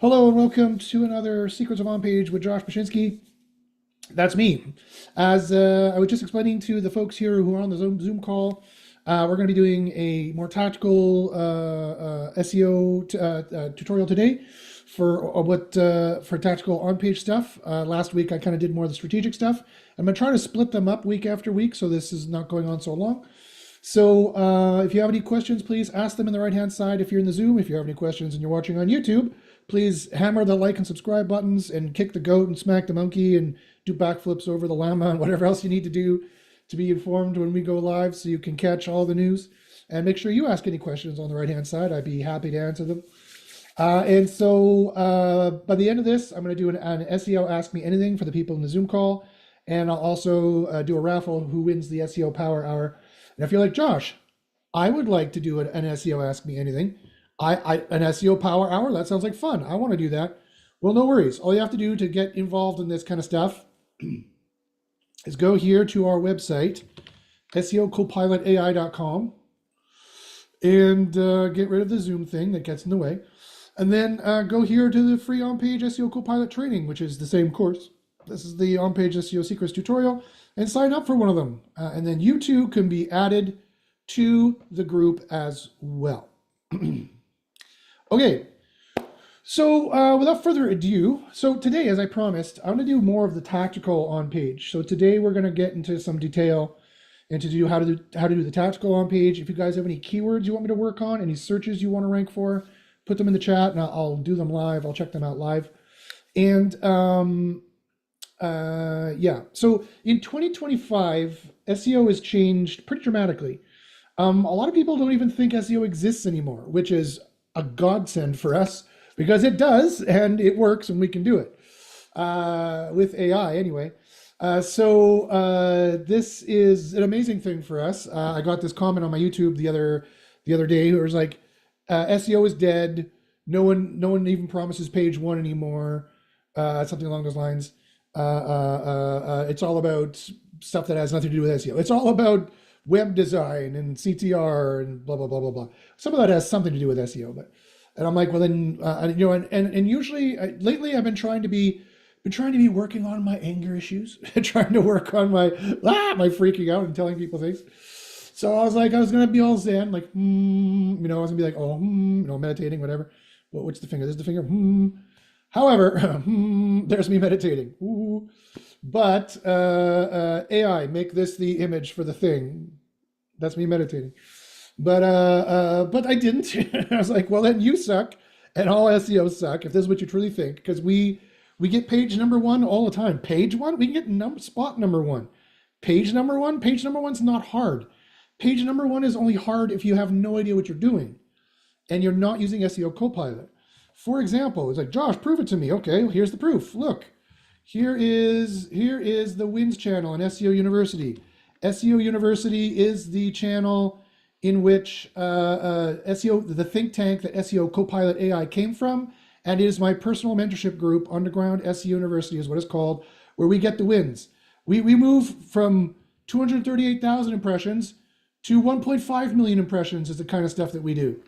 Hello and welcome to another Secrets of OnPage with Josh Bashinsky. That's me. As I was just explaining to the folks here who are on the Zoom call, we're going to be doing a more tactical SEO tutorial today for tactical on-page stuff. Last week I kind of did more of the strategic stuff. I'm going to try to split them up week after week, so this is not going on so long. So if you have any questions, please ask them in the right-hand side if you're in the Zoom. If you have any questions and you're watching on YouTube, please hammer the like and subscribe buttons and kick the goat and smack the monkey and do backflips over the llama and whatever else you need to do to be informed when we go live so you can catch all the news. And make sure you ask any questions on the right-hand side. I'd be happy to answer them. And so by the end of this, I'm going to do an SEO Ask Me Anything for the people in the Zoom call. And I'll also do a raffle who wins the SEO Power Hour. And if you're like, Josh, I would like to do an SEO Ask Me Anything. An SEO Power Hour, that sounds like fun. I want to do that. Well, no worries. All you have to do to get involved in this kind of stuff is go here to our website, SEOcopilotai.com, and get rid of the Zoom thing that gets in the way. And then go here to the free OnPage SEO Copilot training, which is the same course. This is the OnPage SEO Secrets tutorial, and sign up for one of them. And then you too can be added to the group as well. Okay, so without further ado, so today, as I promised, I'm going to do more of the tactical on page. So today we're going to get into some detail into do how to do the tactical on page. If you guys have any keywords you want me to work on, any searches you want to rank for, put them in the chat and I'll do them live. I'll check them out live. And yeah, so in 2025, SEO has changed pretty dramatically. A lot of people don't even think SEO exists anymore, which is a godsend for us because it does and it works and we can do it with AI anyway. So this is an amazing thing for us. I got this comment on my YouTube the other day who was like, SEO is dead. No one even promises page one anymore. Something along those lines. It's all about stuff that has nothing to do with SEO. It's all about web design and CTR and blah, blah, blah, blah, blah. Some of that has something to do with SEO, and I'm like, well then, you know, and usually lately I've been trying to be working on my anger issues, trying to work on my freaking out and telling people things. So I was like, I was going to be all zen, like, you know, I was gonna be like, oh, you know, meditating, whatever. Well, which the finger? There's the finger, However, there's me meditating. Ooh. But AI, make this the image for the thing. That's me meditating. But I didn't. I was like, well, then you suck, and all SEOs suck, if this is what you truly think, because we get page number one all the time. Page one, we can get spot number one. Page number one's not hard. Page number one is only hard if you have no idea what you're doing, and you're not using SEO Copilot. For example, it's like, Josh, prove it to me. Okay, well, here's the proof. Look. Here is the Wins channel on SEO University. SEO University is the channel in which SEO, the think tank that SEO Copilot AI came from, and it is my personal mentorship group. Underground SEO University is what it's called, where we get the wins. We move from 238,000 impressions to 1.5 million impressions is the kind of stuff that we do.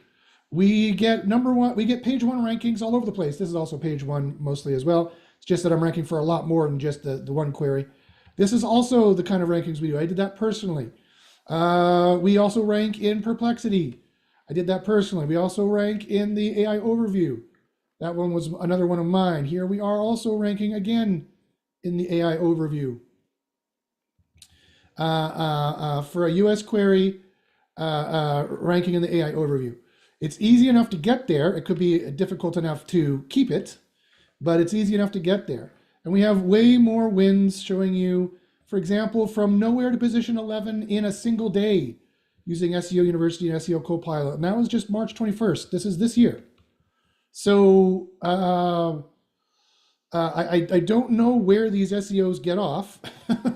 We get page one rankings all over the place. This is also page one mostly as well. It's just that I'm ranking for a lot more than just the one query. This is also the kind of rankings we do. I did that personally. We also rank in Perplexity. I did that personally. We also rank in the AI overview. That one was another one of mine. Here we are also ranking again in the AI overview. For a US query, ranking in the AI overview. It's easy enough to get there. It could be difficult enough to keep it, but it's easy enough to get there. And we have way more wins showing you, for example, from nowhere to position 11 in a single day using SEO University and SEO Copilot. And that was just March 21st. This is this year. So I don't know where these SEOs get off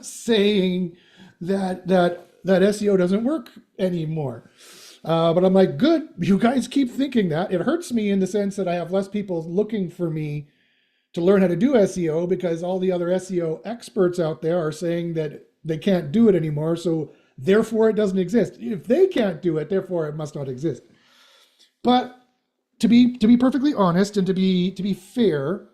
saying that SEO doesn't work anymore. But I'm like, good, you guys keep thinking that. It hurts me in the sense that I have less people looking for me to learn how to do SEO because all the other SEO experts out there are saying that they can't do it anymore. So therefore it doesn't exist. If they can't do it, therefore it must not exist. But to be perfectly honest and to be fair,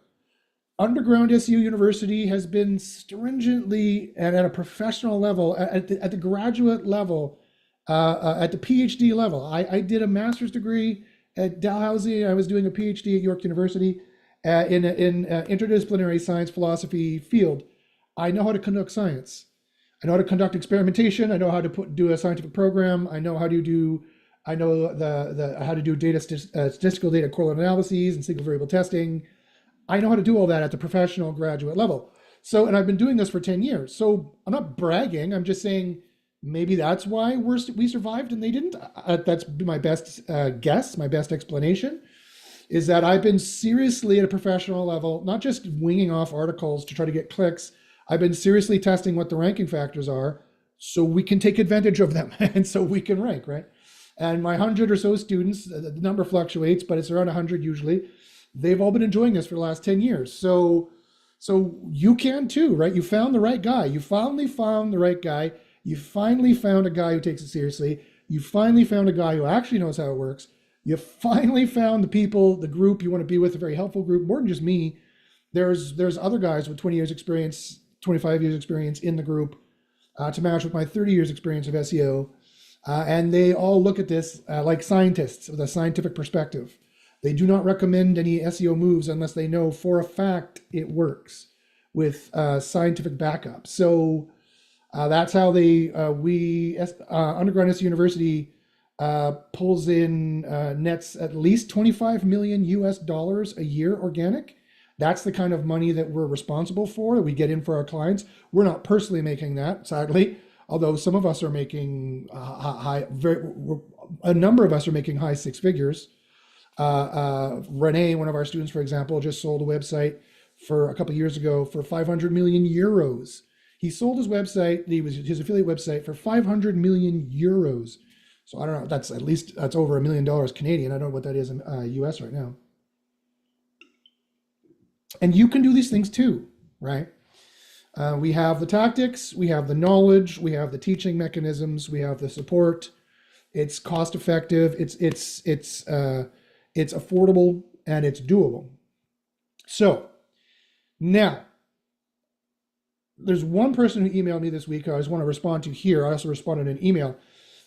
underground SEO University has been stringently and at a professional level, at the graduate level, at the PhD level. I did a master's degree at Dalhousie. I was doing a PhD at York University in interdisciplinary science philosophy field. I know how to conduct science. I know how to conduct experimentation. I know how to do a scientific program. I know the how to do statistical data correlate analyses and single variable testing. I know how to do all that at the professional graduate level. So, and I've been doing this for 10 years. So I'm not bragging. I'm just saying maybe that's why we survived and they didn't. That's my best guess, my best explanation is that I've been seriously at a professional level, not just winging off articles to try to get clicks. I've been seriously testing what the ranking factors are so we can take advantage of them and so we can rank, right? And my 100 or so students, the number fluctuates, but it's around 100 usually. They've all been enjoying this for the last 10 years. So you can too, right? You found the right guy. You finally found the right guy. You finally found a guy who takes it seriously. You finally found a guy who actually knows how it works. You finally found the people, the group you want to be with, a very helpful group, more than just me. There's other guys with 20 years experience, 25 years experience in the group to match with my 30 years experience of SEO. And they all look at this like scientists with a scientific perspective. They do not recommend any SEO moves unless they know for a fact it works with scientific backup. So that's how Underground SEO University pulls in nets at least 25 million US dollars a year organic. That's the kind of money that we're responsible for, that we get in for our clients. We're not personally making that, sadly, although some of us are making a number of us are making high six figures. Renee, one of our students, for example, just sold a website for a couple of years ago for 500 million euros. He sold his website, his affiliate website, for 500 million euros. So I don't know, that's over $1 million Canadian. I don't know what that is in US right now. And you can do these things too, right? We have the tactics, we have the knowledge, we have the teaching mechanisms, we have the support. It's cost effective, it's affordable, and it's doable. So now, there's one person who emailed me this week I just want to respond to here. I also responded in an email.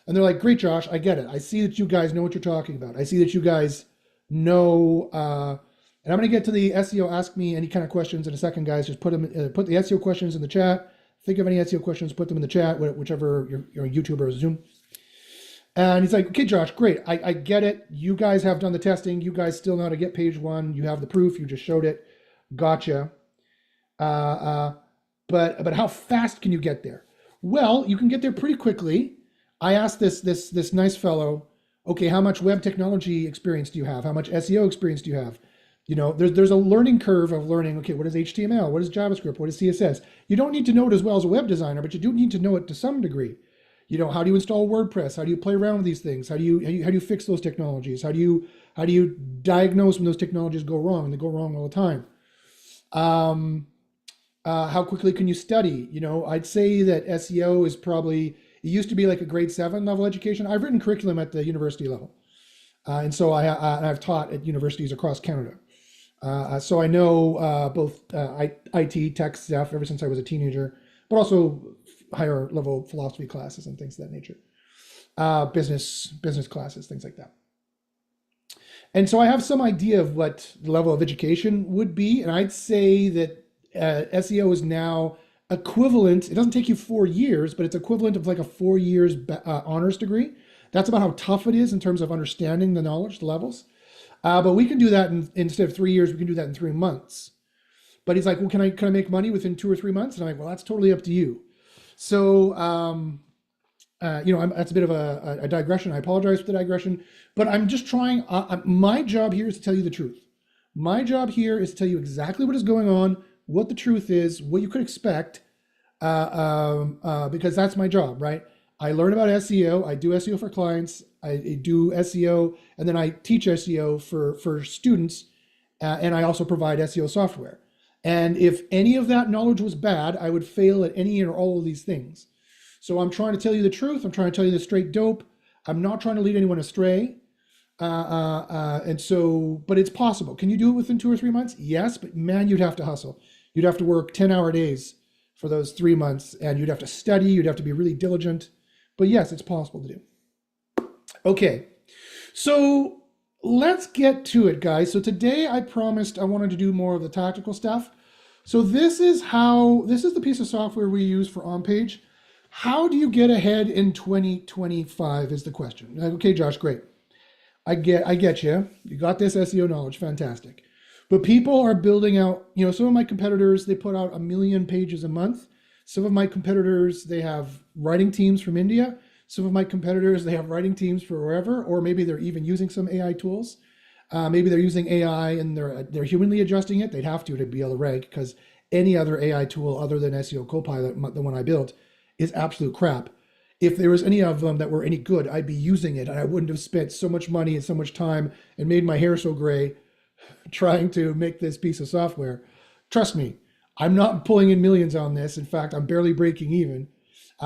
And they're like, great, Josh, I get it. I see that you guys know what you're talking about. I see that you guys know, and I'm going to get to the SEO Ask Me Any Kind of questions in a second, guys. Just put the SEO questions in the chat. Think of any SEO questions, put them in the chat, whichever you're on YouTube or Zoom. And he's like, okay, Josh, great. I get it. You guys have done the testing. You guys still know how to get page one. You have the proof. You just showed it. Gotcha. But how fast can you get there? Well, you can get there pretty quickly. I asked this nice fellow, okay, how much web technology experience do you have? How much SEO experience do you have? You know, there's a learning curve of learning, okay, what is HTML? What is JavaScript? What is CSS? You don't need to know it as well as a web designer, but you do need to know it to some degree. You know, how do you install WordPress? How do you play around with these things? How do you fix those technologies? How do you diagnose when those technologies go wrong? And they go wrong all the time. How quickly can you study? You know, I'd say that SEO is probably, it used to be like a grade 7 level education. I've written curriculum at the university level. And so I've taught at universities across Canada. So I know both IT, tech stuff ever since I was a teenager, but also higher level philosophy classes and things of that nature. Business classes, things like that. And so I have some idea of what the level of education would be. And I'd say that SEO is now equivalent. It doesn't take you 4 years, but it's equivalent of like a 4 years honors degree. That's about how tough it is in terms of understanding the knowledge, the levels. But we can do that instead of 3 years, we can do that in 3 months. But he's like, well, can I make money within 2 or 3 months? And I'm like, well, that's totally up to you. So, you know, that's a bit of a digression. I apologize for the digression, but I'm just trying. My job here is to tell you the truth. My job here is to tell you exactly what is going on, what the truth is, what you could expect, because that's my job, right? I learn about SEO. I do SEO for clients. I do SEO, and then I teach SEO for students, and I also provide SEO software. And if any of that knowledge was bad, I would fail at any or all of these things. So I'm trying to tell you the truth. I'm trying to tell you the straight dope. I'm not trying to lead anyone astray. And so, but it's possible. Can you do it within 2 or 3 months? Yes, but man, you'd have to hustle. You'd have to work 10-hour days for those 3 months, and you'd have to study. You'd have to be really diligent. But yes, it's possible to do. Okay, so let's get to it, guys. So today I promised I wanted to do more of the tactical stuff. So this is the piece of software we use for OnPage. How do you get ahead in 2025 is the question. Okay, Josh, great. I get you. You got this SEO knowledge, fantastic. But people are building out, some of my competitors, they put out 1 million pages a month. Some of my competitors, they have writing teams from India. Some of my competitors, they have writing teams for wherever, or maybe they're even using some AI tools. Maybe they're using AI and they're humanly adjusting it. They'd have to be able to rank, because any other AI tool other than SEO Copilot, the one I built, is absolute crap. If there was any of them that were any good, I'd be using it, and I wouldn't have spent so much money and so much time and made my hair so gray trying to make this piece of software. Trust me, I'm not pulling in millions on this. In fact, I'm barely breaking even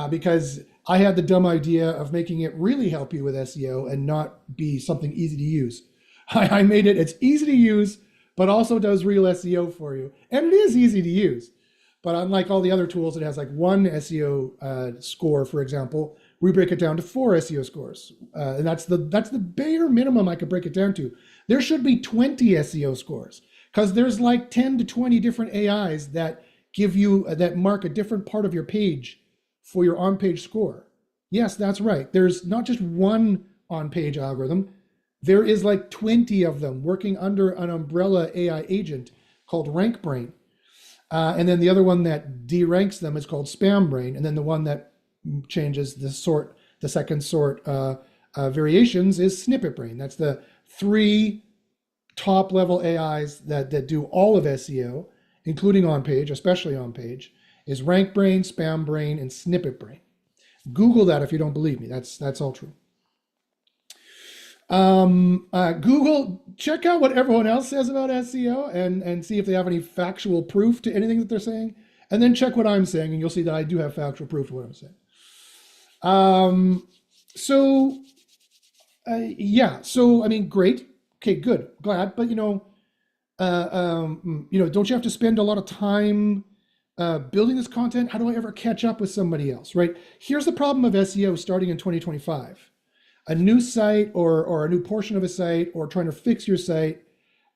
because I had the dumb idea of making it really help you with SEO and not be something easy to use. I made it's easy to use, but also does real SEO for you. And it is easy to use. But unlike all the other tools, it has like one SEO score, for example. We break it down to 4 SEO scores. And that's the bare minimum I could break it down to. There should be 20 SEO scores, because there's like 10 to 20 different AIs that give you, that mark a different part of your page for your on-page score. Yes, that's right. There's not just one on-page algorithm. There is like 20 of them working under an umbrella AI agent called RankBrain. And then the other one that deranks them is called SpamBrain. And then the one that changes the second sort variations is SnippetBrain. That's the 3 top level AIs that do all of SEO, including OnPage, especially OnPage, is RankBrain, SpamBrain, and SnippetBrain. Google that if you don't believe me. That's all true. Google, check out what everyone else says about SEO and see if they have any factual proof to anything that they're saying. And then check what I'm saying, and you'll see that I do have factual proof to what I'm saying. So I mean, great. Okay, good. Glad. But don't you have to spend a lot of time building this content? How do I ever catch up with somebody else, right? Here's the problem of SEO starting in 2025. A new site or a new portion of a site or trying to fix your site,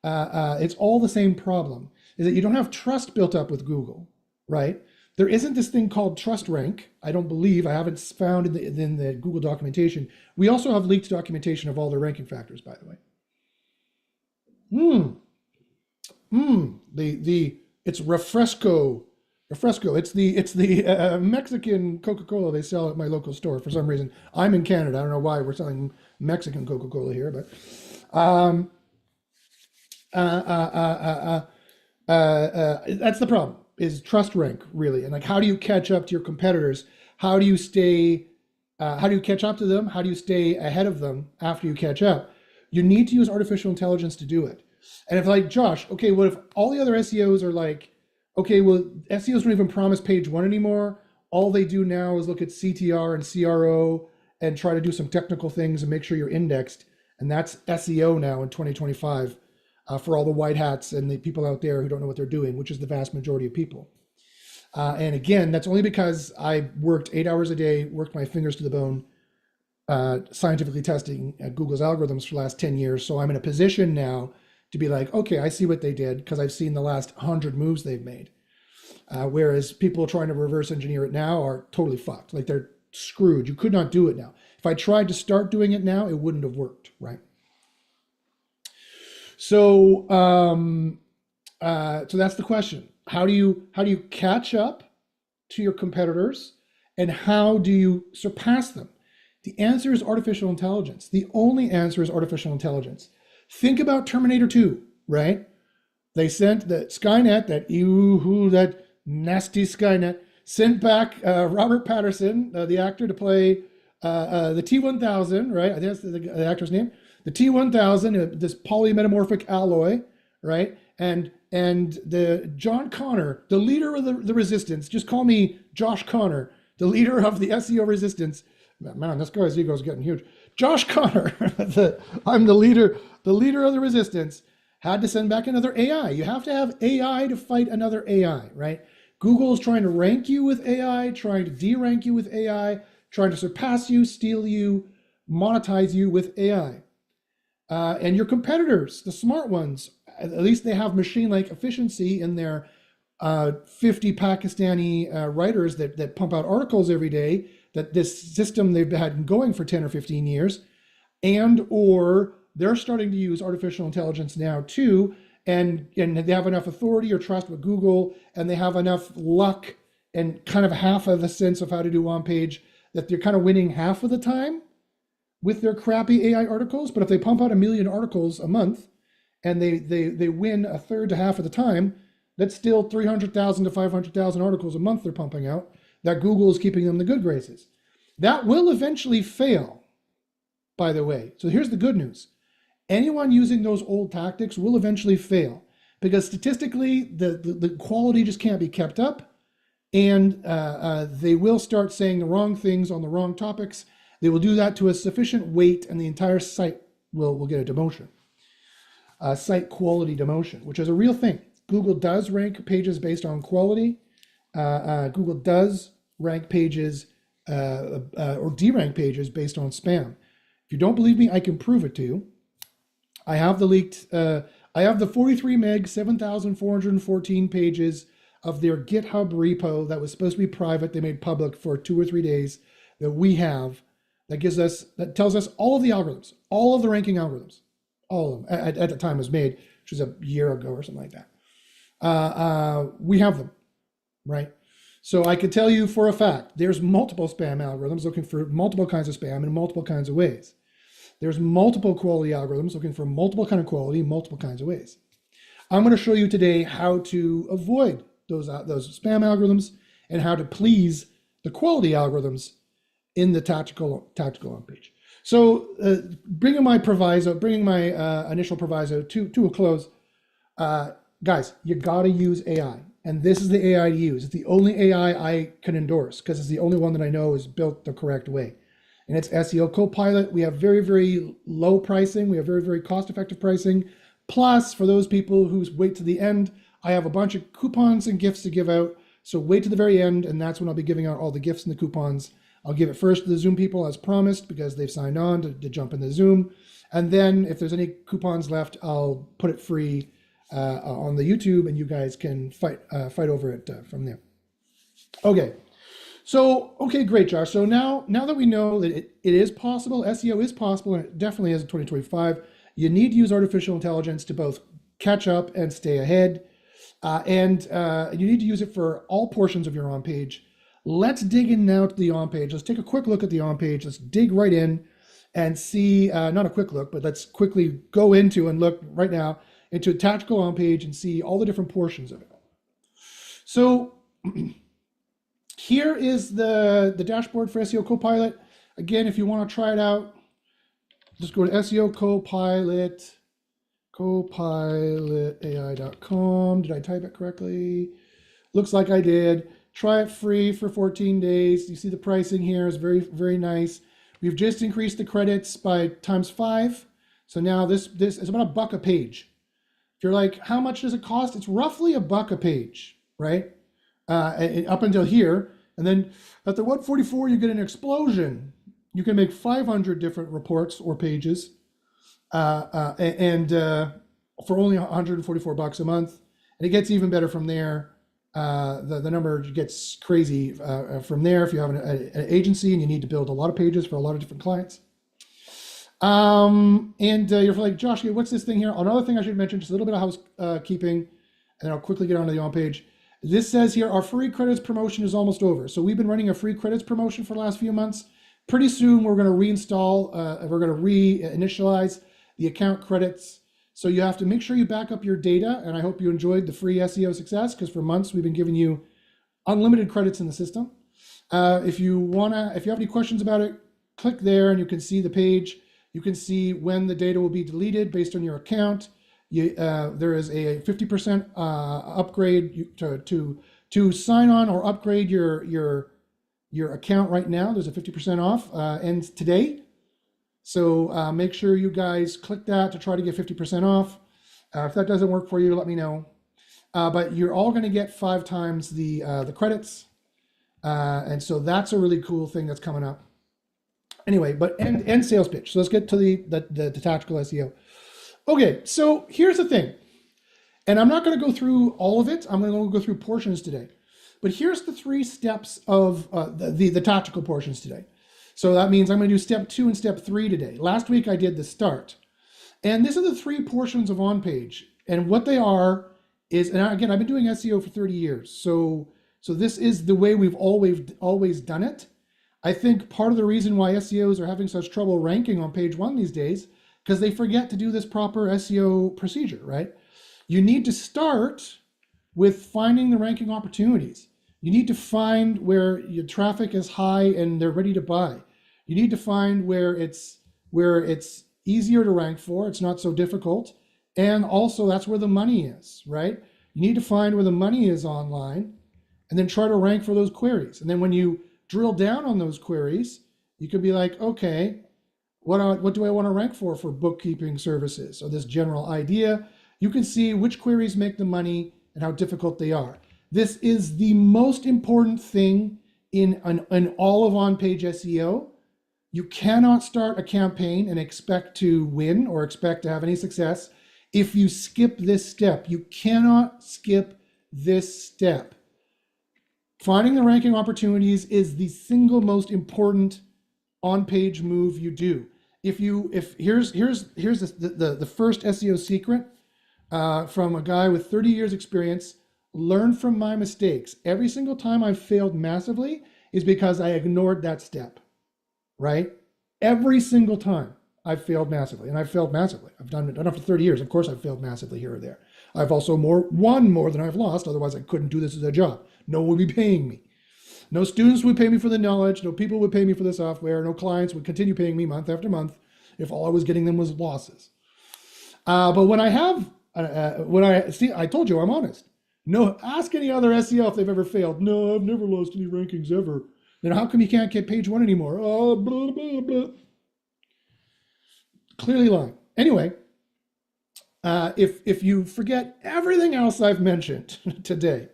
it's all the same problem, is that you don't have trust built up with Google, right? There isn't this thing called trust rank. I don't believe, I haven't found in the Google documentation. We also have leaked documentation of all the ranking factors, by the way. It's Refresco. It's the Mexican Coca-Cola they sell at my local store for some reason. I'm in Canada. I don't know why we're selling Mexican Coca-Cola here, but that's the problem, is trust rank, really. And like, how do you catch up to your competitors? How do you catch up to them? How do you stay ahead of them after you catch up? You need to use artificial intelligence to do it. And if like, Josh, okay, what if all the other SEOs are like, okay, well, SEOs don't even promise page 1 anymore. All they do now is look at CTR and CRO and try to do some technical things and make sure you're indexed. And that's SEO now in 2025 for all the white hats and the people out there who don't know what they're doing, which is the vast majority of people. And again, that's only because I worked 8 hours a day, worked my fingers to the bone, scientifically testing Google's algorithms for the last 10 years. So I'm in a position now to be like, okay, I see what they did because I've seen the last 100 moves they've made. Whereas people trying to reverse engineer it now are totally fucked. Like, they're screwed. You could not do it now. If I tried to start doing it now, it wouldn't have worked, right? So, so that's the question. How do you catch up to your competitors, and how do you surpass them? The answer is artificial intelligence. The only answer is artificial intelligence. Think about Terminator 2, right? They sent the Skynet, that nasty Skynet, sent back Robert Patterson, the actor, to play the T-1000, right? I think that's the actor's name. The T-1000, this polymetamorphic alloy, right? And the John Connor, the leader of the resistance, just call me Josh Connor, the leader of the SEO resistance. Man, this guy's ego is getting huge. Josh Connor, I'm the leader of the resistance, had to send back another AI. You have to have AI to fight another AI, right? Google is trying to rank you with AI, trying to de-rank you with AI, trying to surpass you, steal you, monetize you with AI. And your competitors, the smart ones, at least they have machine-like efficiency in their 50 Pakistani writers that pump out articles every day, that this system they've had going for 10 or 15 years, and or they're starting to use artificial intelligence now too, and they have enough authority or trust with Google, and they have enough luck and kind of half of the sense of how to do on page that they're kind of winning half of the time with their crappy AI articles. But if they pump out 1 million articles a month and they win a third to half of the time, that's still 300,000 to 500,000 articles a month they're pumping out that Google is keeping them in the good graces. That will eventually fail, by the way. So here's the good news. Anyone using those old tactics will eventually fail because statistically, the quality just can't be kept up, and they will start saying the wrong things on the wrong topics. They will do that to a sufficient weight, and the entire site will get a demotion. Site quality demotion, which is a real thing. Google does rank pages based on quality. Google does rank pages or derank pages based on spam. If you don't believe me, I can prove it to you. I have the 43 meg, 7,414 pages of their GitHub repo that was supposed to be private. They made public for 2 or 3 days that we have. That tells us all of the algorithms, all of the ranking algorithms, all of them at the time it was made, which was a year ago or something like that. We have them, right? So I could tell you for a fact, there's multiple spam algorithms looking for multiple kinds of spam in multiple kinds of ways. There's multiple quality algorithms looking for multiple kind of quality, multiple kinds of ways. I'm going to show you today how to avoid those spam algorithms and how to please the quality algorithms in the tactical on page. So bringing my initial proviso to a close, guys, you got to use AI. And this is the AI to use. It's the only AI I can endorse because it's the only one that I know is built the correct way. And it's SEO Copilot. We have very, very low pricing. We have very, very cost-effective pricing. Plus, for those people who wait to the end, I have a bunch of coupons and gifts to give out. So wait to the very end, and that's when I'll be giving out all the gifts and the coupons. I'll give it first to the Zoom people as promised because they've signed on to jump in the Zoom. And then if there's any coupons left, I'll put it free on the YouTube, and you guys can fight over it from there. Okay. So, okay, great, Josh. So now that we know that it is possible, SEO is possible, and it definitely is in 2025, you need to use artificial intelligence to both catch up and stay ahead. And you need to use it for all portions of your on-page. Let's dig in now to the on-page. Let's take a quick look at the on-page. Let's dig right in and see, not a quick look, but let's quickly go into and look right now into a tactical on-page and see all the different portions of it. So here is the dashboard for SEO Copilot. Again, if you want to try it out, just go to SEO copilotai.com. Did I type it correctly? Looks like I did. Try it free for 14 days. You see the pricing here is very, very nice. We've just increased the credits by ×5. So now this is about $1 a page. If you're like, how much does it cost? It's roughly $1 a page, right? Up until here. And then at the 144, you get an explosion. You can make 500 different reports or pages for only $144 a month. And it gets even better from there. The number gets crazy from there if you have an agency and you need to build a lot of pages for a lot of different clients. You're like, Josh, what's this thing here? Another thing I should mention, just a little bit of housekeeping, and then I'll quickly get onto the on page. This says here, our free credits promotion is almost over. So we've been running a free credits promotion for the last few months. Pretty soon we're going to reinstall, we're going to reinitialize the account credits. So you have to make sure you back up your data. And I hope you enjoyed the free SEO success because for months we've been giving you unlimited credits in the system. If you have any questions about it, click there and you can see the page. You can see when the data will be deleted based on your account. There is a 50% upgrade to sign on or upgrade your account right now. There's a 50% off, ends today. So make sure you guys click that to try to get 50% off. If that doesn't work for you, let me know. But you're all going to get 5 times the credits. And so that's a really cool thing that's coming up. Anyway, but end sales pitch. So let's get to the tactical SEO. Okay, so here's the thing. And I'm not going to go through all of it. I'm going to go through portions today. But here's the 3 steps of the tactical portions today. So that means I'm going to do step 2 and step 3 today. Last week I did the start. And these are the 3 portions of OnPage. And what they are is, and again, I've been doing SEO for 30 years. So this is the way we've always done it. I think part of the reason why SEOs are having such trouble ranking on page 1 these days, because they forget to do this proper SEO procedure, right? You need to start with finding the ranking opportunities. You need to find where your traffic is high and they're ready to buy. You need to find where it's easier to rank for, it's not so difficult. And also that's where the money is, right? You need to find where the money is online and then try to rank for those queries. And then when you drill down on those queries, you could be like, okay, what do I want to rank for bookkeeping services? So this general idea, you can see which queries make the money and how difficult they are. This is the most important thing in all of OnPage SEO. You cannot start a campaign and expect to win or expect to have any success if you skip this step. You cannot skip this step. Finding the ranking opportunities is the single most important on-page move you do. Here's the first SEO secret from a guy with 30 years experience. Learn from my mistakes. Every single time I've failed massively is because I ignored that step, right? Every single time I've failed massively, and I've failed massively. I've done it for 30 years. Of course, I've failed massively here or there. I've also won more than I've lost. Otherwise, I couldn't do this as a job. No one would be paying me. No students would pay me for the knowledge. No people would pay me for the software. No clients would continue paying me month after month if all I was getting them was losses. But when I have, I told you I'm honest. No, ask any other SEO if they've ever failed. No, I've never lost any rankings ever. Then how come you can't get page 1 anymore? Oh, blah, blah, blah. Clearly lying. Anyway, if you forget everything else I've mentioned today,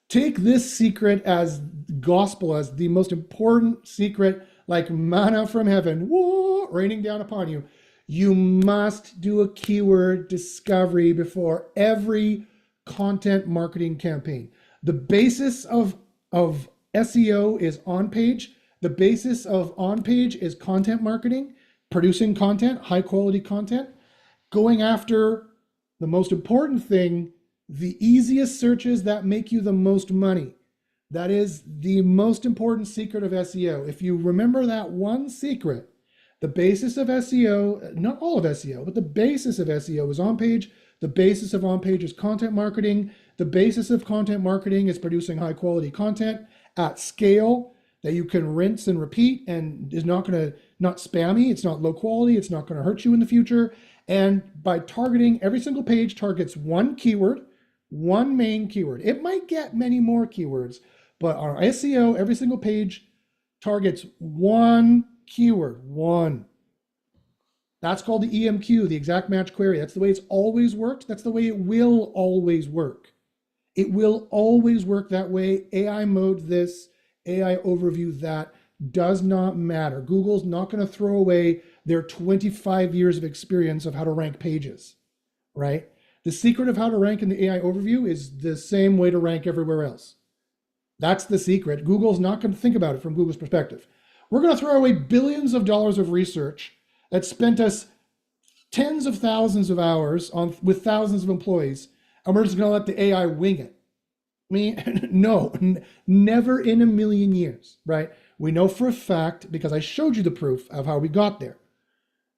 take this secret as gospel, as the most important secret, like manna from heaven, whoa, raining down upon you. You must do a keyword discovery before every content marketing campaign. The basis of SEO is OnPage. The basis of OnPage is content marketing, producing content, high quality content, going after the most important thing, the easiest searches that make you the most money. That is the most important secret of SEO. If you remember that one secret, the basis of SEO, not all of SEO, but the basis of SEO is OnPage. The basis of OnPage is content marketing. The basis of content marketing is producing high quality content at scale that you can rinse and repeat and is not spammy. It's not low quality. It's not going to hurt you in the future. And by targeting, every single page targets one keyword, one main keyword. It might get many more keywords, but our SEO, every single page targets one keyword, one. That's called the EMQ, the exact match query. That's the way it's always worked. That's the way it will always work. It will always work that way. AI mode this, AI overview that, does not matter. Google's not going to throw away their 25 years of experience of how to rank pages, right? The secret of how to rank in the AI overview is the same way to rank everywhere else. That's the secret. Google's not going to think about it from Google's perspective. We're going to throw away billions of dollars of research that spent us tens of thousands of hours with thousands of employees, and we're just going to let the AI wing it. I mean, no, never in a million years, right? We know for a fact, because I showed you the proof of how we got there.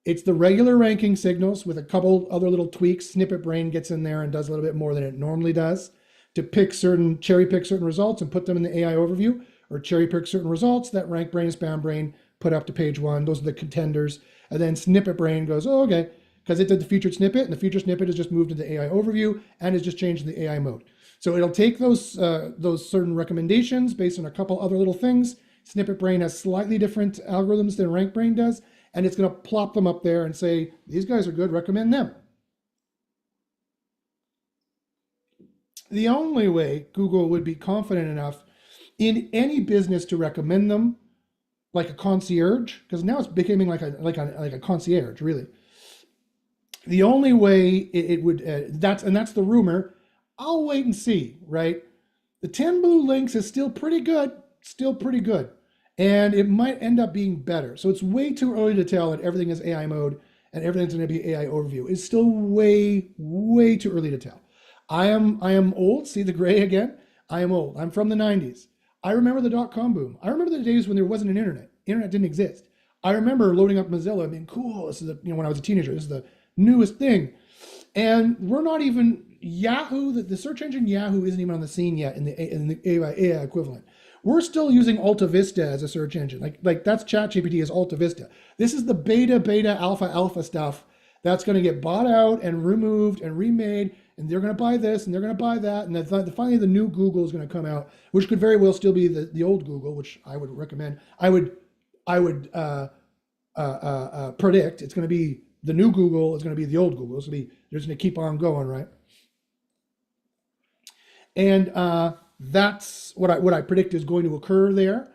It's the regular ranking signals with a couple other little tweaks. Snippet Brain gets in there and does a little bit more than it normally does to cherry pick certain results and put them in the AI overview, or cherry pick certain results that Rank Brain, Spam Brain put up to page 1. Those are the contenders. And then Snippet Brain goes, oh, okay, because it did the featured snippet, and the featured snippet is just moved to the AI overview and is just changed to the AI mode. So it'll take those certain recommendations based on a couple other little things. Snippet Brain has slightly different algorithms than Rank Brain does, and it's going to plop them up there and say, these guys are good, recommend them. The only way Google would be confident enough in any business to recommend them, like a concierge, because now it's becoming like a concierge, really. The only way it would, that's the rumor. I'll wait and see, right? The 10 blue links is still pretty good, and it might end up being better. So it's way too early to tell that everything is AI mode and everything's going to be AI overview. It's still way too early to tell. I am old. See the gray again? I am old. I'm from the 90s. I remember the dot-com boom. I remember the days when there wasn't an internet. Internet didn't exist. I remember loading up Mozilla and being cool. This is when I was a teenager. This is the newest thing. And we're not even Yahoo. The search engine Yahoo isn't even on the scene yet in the AI equivalent. We're still using Alta Vista as a search engine. Like that's ChatGPT is Alta Vista. This is the beta, alpha stuff that's going to get bought out and removed and remade. And they're going to buy this and they're going to buy that. And then finally the new Google is going to come out, which could very well still be the old Google, which I would recommend. I would predict it's going to be the new Google. It's going to be the old Google. It's going to be, they're going to keep on going, right? And that's what I predict is going to occur there.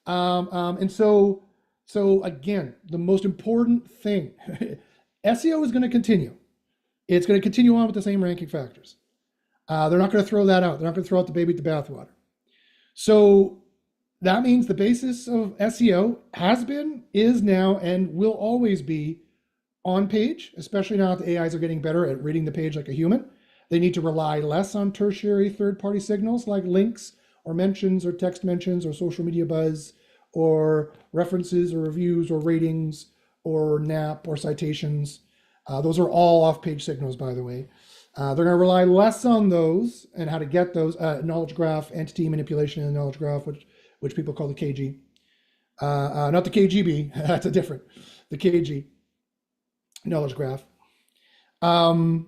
And so again, the most important thing, SEO is going to continue. It's going to continue on with the same ranking factors. They're not going to throw that out. They're not going to throw out the baby with the bathwater. So that means the basis of SEO has been, is now, and will always be on page, especially now that the AIs are getting better at reading the page like a human. They need to rely less on tertiary third-party signals like links or mentions or text mentions or social media buzz or references or reviews or ratings or NAP or citations. Those are all off-page signals, by the way. They're going to rely less on those and how to get those knowledge graph, entity manipulation in the knowledge graph, which people call the KG. Not the KGB, that's a different, the KG knowledge graph. The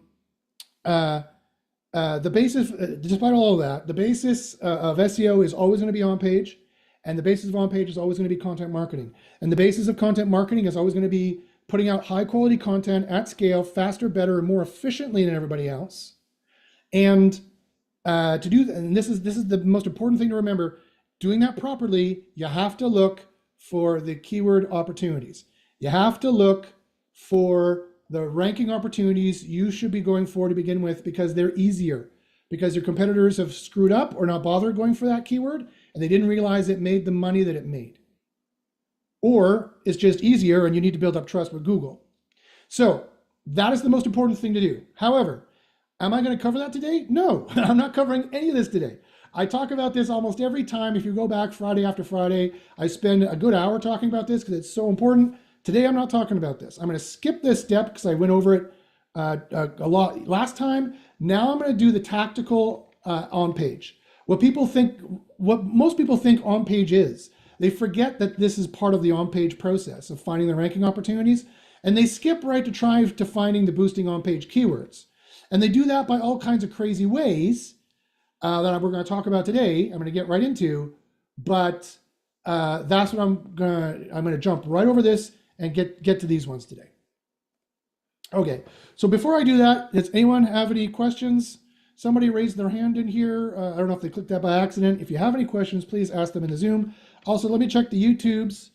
basis, despite all of that, the basis of SEO is always going to be on page, and the basis of on page is always going to be content marketing. And the basis of content marketing is always going to be putting out high quality content at scale, faster, better, and more efficiently than everybody else. And to do that, and this is the most important thing to remember, doing that properly, you have to look for the keyword opportunities. You have to look for the ranking opportunities you should be going for to begin with, because they're easier, because your competitors have screwed up or not bothered going for that keyword and they didn't realize it made the money that it made. Or it's just easier and you need to build up trust with Google. So that is the most important thing to do. However, am I going to cover that today? No, I'm not covering any of this today. I talk about this almost every time. If you go back Friday after Friday, I spend a good hour talking about this because it's so important. Today, I'm not talking about this. I'm going to skip this step because I went over it a lot last time. Now I'm going to do the tactical on page. What most people think on page is, they forget that this is part of the on page process of finding the ranking opportunities, and they skip right to try to finding the boosting on page keywords. And they do that by all kinds of crazy ways that we're going to talk about today. I'm going to get right into, but that's what I'm going to jump right over this and get to these ones today. Okay, so before I do that, does anyone have any questions? Somebody raised their hand in here. I don't know if they clicked that by accident. If you have any questions, please ask them in the Zoom. Also, let me check the YouTubes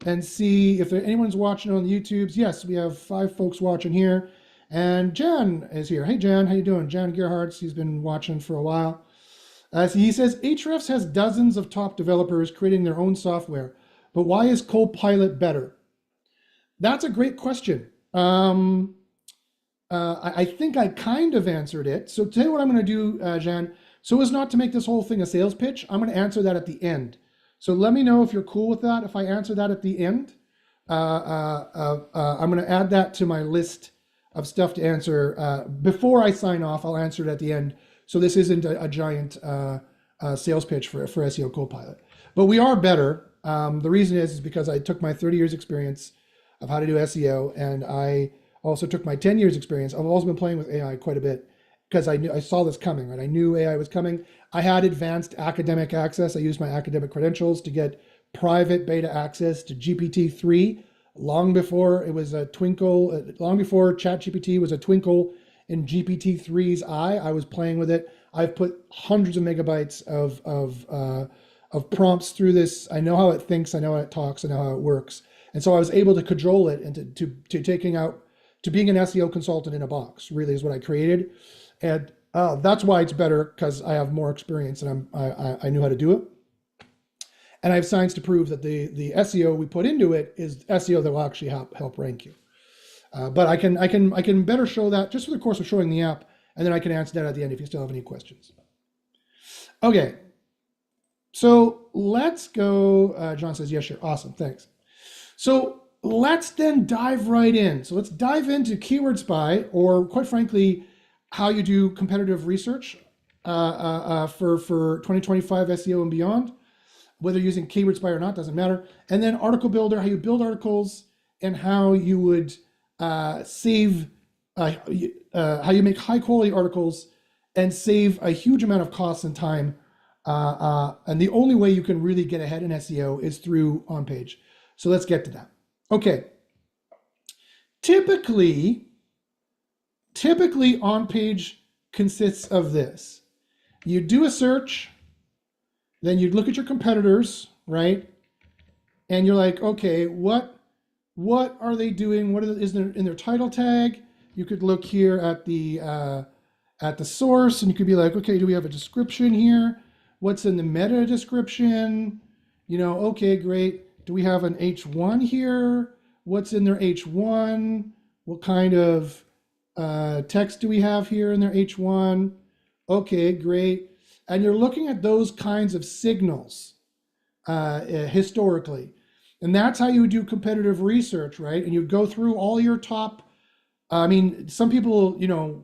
and see if anyone's watching on the YouTubes. Yes, we have 5 folks watching here. And Jan is here. Hey, Jan, how you doing? Jan Gerhardt, he's been watching for a while. So he says, Ahrefs has dozens of top developers creating their own software, but why is Copilot better? That's a great question. I think I kind of answered it. So today what I'm going to do, Jan, so as not to make this whole thing a sales pitch, I'm going to answer that at the end. So let me know if you're cool with that. If I answer that at the end, I'm going to add that to my list of stuff to answer. Before I sign off, I'll answer it at the end. So this isn't a giant sales pitch for SEO Copilot. But we are better. The reason is because I took my 30 years experience of how to do SEO, and I also took my 10 years experience. I've also been playing with AI quite a bit because I saw this coming, right? I knew AI was coming. I had advanced academic access. I used my academic credentials to get private beta access to GPT-3 long before it was a twinkle, long before ChatGPT was a twinkle in GPT-3's eye. I was playing with it. I've put hundreds of megabytes of prompts through this. I know how it thinks. I know how it talks. I know how it works. And so I was able to cajole it into to taking out to being an SEO consultant in a box. Really, is what I created, and that's why it's better, because I have more experience and I knew how to do it. And I have science to prove that the SEO we put into it is SEO that will actually help rank you. But I can better show that just for the course of showing the app, and then I can answer that at the end if you still have any questions. Okay, so let's go. John says, yes, sure. Awesome, thanks. So let's then dive right in. So let's dive into Keyword Spy, or quite frankly, how you do competitive research for 2025 SEO and beyond. Whether you're using Keyword Spy or not, doesn't matter. And then Article Builder, how you build articles, and how you would how you make high quality articles and save a huge amount of costs and time. And the only way you can really get ahead in SEO is through OnPage. So let's get to that. Okay. Typically OnPage consists of this. You do a search, then you look at your competitors, right? And you're like, okay, what are they doing? What is there in their title tag? You could look here at the source, and you could be like, okay, do we have a description here? What's in the meta description? Okay, great. Do we have an H1 here? What's in their H1? What kind of text do we have here in their H1? Okay, great. And you're looking at those kinds of signals historically. And that's how you do competitive research, right? And you go through all your top, some people,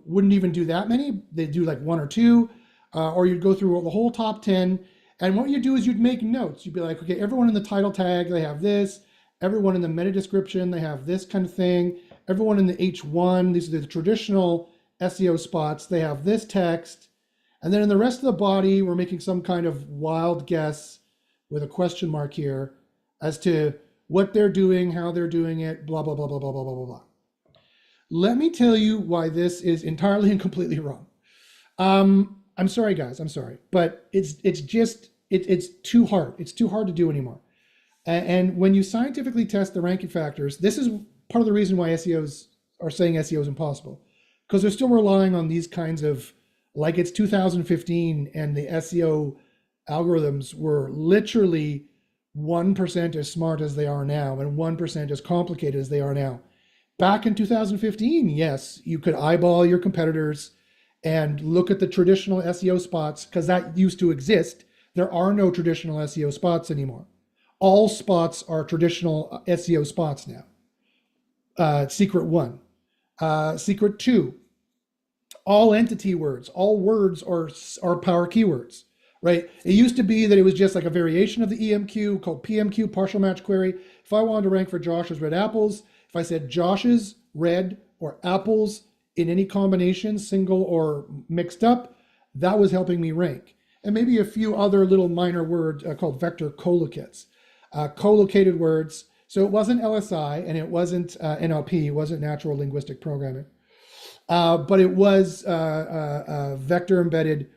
wouldn't even do that many. They do like one or two, or you'd go through the whole top 10. And what you do is you'd make notes. You'd be like, okay, everyone in the title tag, they have this. Everyone in the meta description, they have this kind of thing. Everyone in the H1, these are the traditional SEO spots, they have this text. And then in the rest of the body, we're making some kind of wild guess with a question mark here as to what they're doing, how they're doing it, blah, blah, blah, blah, blah, blah, blah, blah, blah. Let me tell you why this is entirely and completely wrong. I'm sorry, guys, I'm sorry, but it's too hard. It's too hard to do anymore. And when you scientifically test the ranking factors, this is part of the reason why SEOs are saying SEO is impossible, because they're still relying on these kinds of, like it's 2015 and the SEO algorithms were literally 1% as smart as they are now and 1% as complicated as they are now. Back in 2015, yes, you could eyeball your competitors and look at the traditional SEO spots, because that used to exist. There are no traditional SEO spots anymore. All spots are traditional SEO spots now. Secret 1. Secret 2. All entity words, all words are power keywords, right? It used to be that it was just like a variation of the EMQ called PMQ, partial match query. If I wanted to rank for Josh's red apples, if I said Josh's red or apples in any combination, single or mixed up, that was helping me rank. And maybe a few other little minor words called vector collocates, collocated words. So it wasn't LSI and it wasn't NLP, it wasn't natural linguistic programming. But it was vector embedded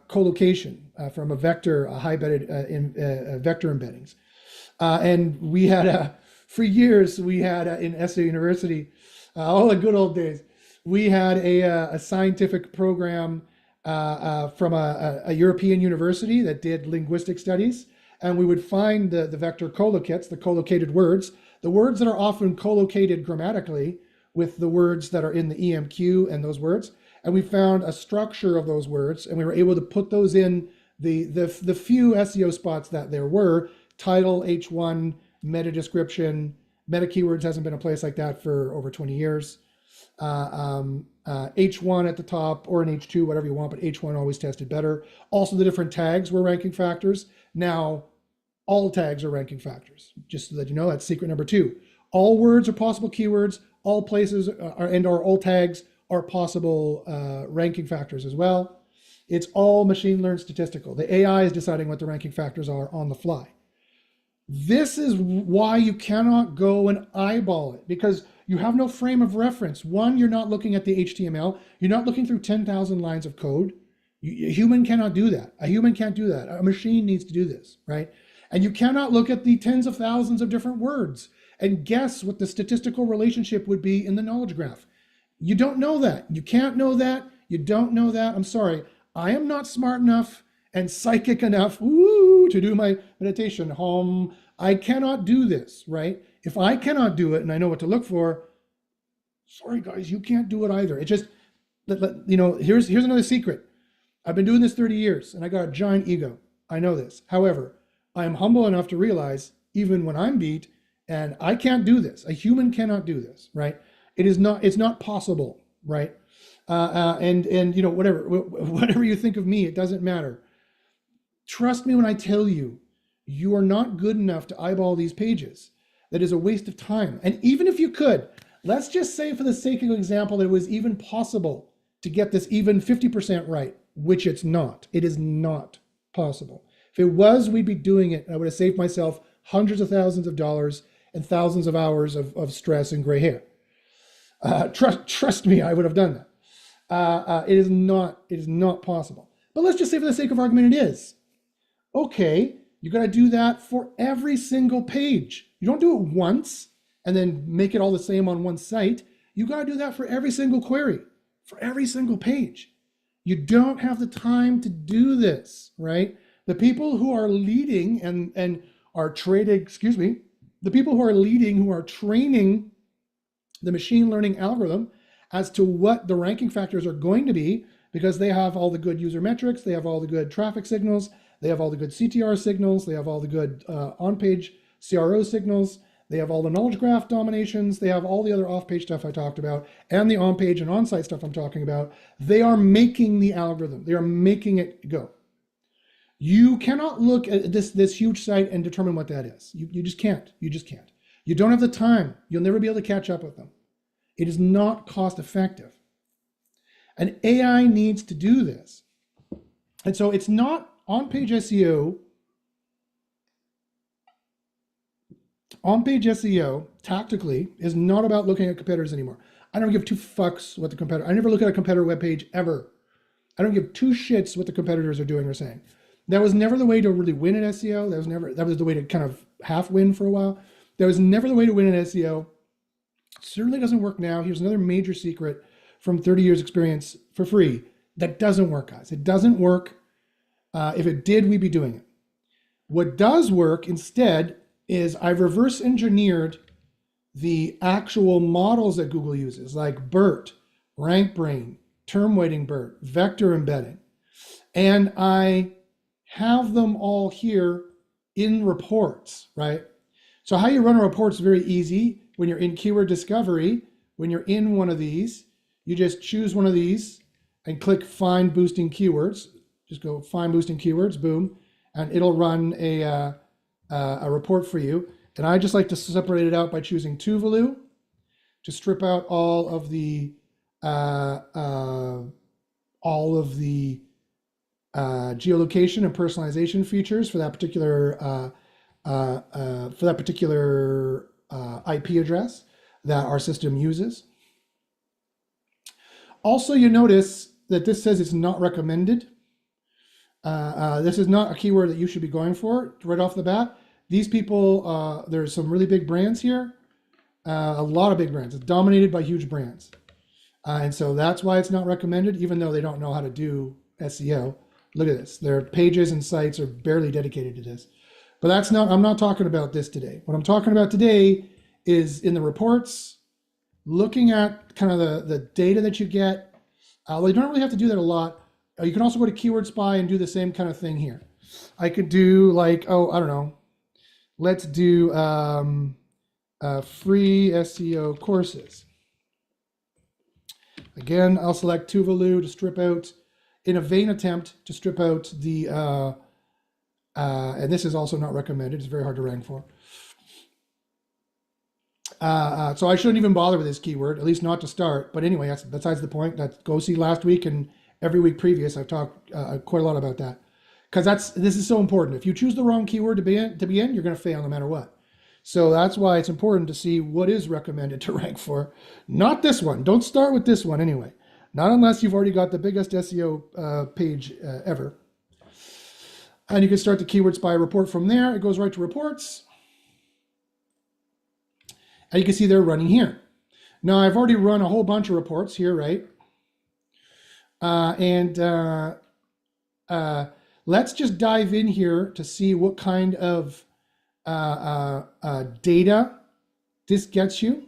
collocation from a vector, a high embedded vector embeddings. And we had, for years, we had in SEO University, all the good old days, we had a scientific program from a European university that did linguistic studies. And we would find the vector collocates, the collocated words, the words that are often collocated grammatically with the words that are in the EMQ and those words. And we found a structure of those words, and we were able to put those in the few SEO spots that there were. Title, H1, meta description. Meta keywords hasn't been a place like that for over 20 years. H1 at the top, or an H2, whatever you want, but H1 always tested better. Also, the different tags were ranking factors. Now, all tags are ranking factors. Just so that you know, that's secret number 2. All words are possible keywords. All places or all tags are possible ranking factors as well. It's all machine learned statistical. The AI is deciding what the ranking factors are on the fly. This is why you cannot go and eyeball it, because you have no frame of reference. One, you're not looking at the HTML. You're not looking through 10,000 lines of code. A human cannot do that. A human can't do that. A machine needs to do this, right? And you cannot look at the tens of thousands of different words and guess what the statistical relationship would be in the knowledge graph. You don't know that. You can't know that. You don't know that. I'm sorry. I am not smart enough and psychic enough to do my meditation. I cannot do this, right? If I cannot do it and I know what to look for, sorry guys, you can't do it either. It just, here's another secret. I've been doing this 30 years and I got a giant ego. I know this. However, I am humble enough to realize even when I'm beat and I can't do this, a human cannot do this, right? It's not possible, right? Whatever you think of me, it doesn't matter. Trust me when I tell you, you are not good enough to eyeball these pages. That is a waste of time. And even if you could, let's just say for the sake of example, that it was even possible to get this even 50% right, which it's not. It is not possible. If it was, we'd be doing it. I would have saved myself hundreds of thousands of dollars and thousands of hours of stress and gray hair. Trust me, I would have done that. It is not possible. But let's just say for the sake of argument, it is. Okay, you got to do that for every single page. You don't do it once and then make it all the same on one site. You got to do that for every single query, for every single page. You don't have the time to do this, right? The people who are leading and are trading, the people who are leading, who are training the machine learning algorithm as to what the ranking factors are going to be, because they have all the good user metrics, they have all the good traffic signals, they have all the good CTR signals, they have all the good on-page CRO signals, they have all the knowledge graph dominations, they have all the other off-page stuff I talked about, and the on-page and on-site stuff I'm talking about. They are making the algorithm. They are making it go. You cannot look at this huge site and determine what that is. You just can't. You just can't. You don't have the time. You'll never be able to catch up with them. It is not cost effective. And AI needs to do this. And so it's not on-page SEO. On-page SEO, tactically, is not about looking at competitors anymore. I don't give two fucks what the competitor, I never look at a competitor webpage ever. I don't give two shits what the competitors are doing or saying. That was never the way to really win at SEO. That was the way to kind of half win for a while. That was never the way to win at SEO. Certainly doesn't work now. Here's another major secret from 30 years experience for free. That doesn't work, guys. It doesn't work. If it did, we'd be doing it. What does work instead is I've reverse engineered the actual models that Google uses, like BERT, RankBrain, term weighting BERT, vector embedding. And I have them all here in reports, right? So how you run a report is very easy. When you're in keyword discovery, when you're in one of these, you just choose one of these and click find boosting keywords. Just go find boosting keywords, boom, and it'll run a report for you. And I just like to separate it out by choosing Tuvalu to strip out all of the geolocation and personalization features for that particular IP address that our system uses. Also, you notice that this says it's not recommended. This is not a keyword that you should be going for right off the bat. These people, there's some really big brands here, a lot of big brands. It's dominated by huge brands. And so that's why it's not recommended, even though they don't know how to do SEO. Look at this. Their pages and sites are barely dedicated to this. But I'm not talking about this today. What I'm talking about today is in the reports, looking at kind of the data that you get. Well, you don't really have to do that a lot. You can also go to Keyword Spy and do the same kind of thing here. I could do like, I don't know. Let's do free SEO courses. Again, I'll select Tuvalu to strip out, in a vain attempt to strip out the, and this is also not recommended. It's very hard to rank for. So I shouldn't even bother with this keyword, at least not to start. But anyway, that's besides the point. Go see last week and every week previous. I've talked quite a lot about that. because this is so important. If you choose the wrong keyword to be in, you're going to fail no matter what. So that's why it's important to see what is recommended to rank for. Not this one. Don't start with this one anyway. Not unless you've already got the biggest SEO page ever. And you can start the keywords by report from there. It goes right to reports. And you can see they're running here. Now, I've already run a whole bunch of reports here, right? Let's just dive in here to see what kind of data this gets you.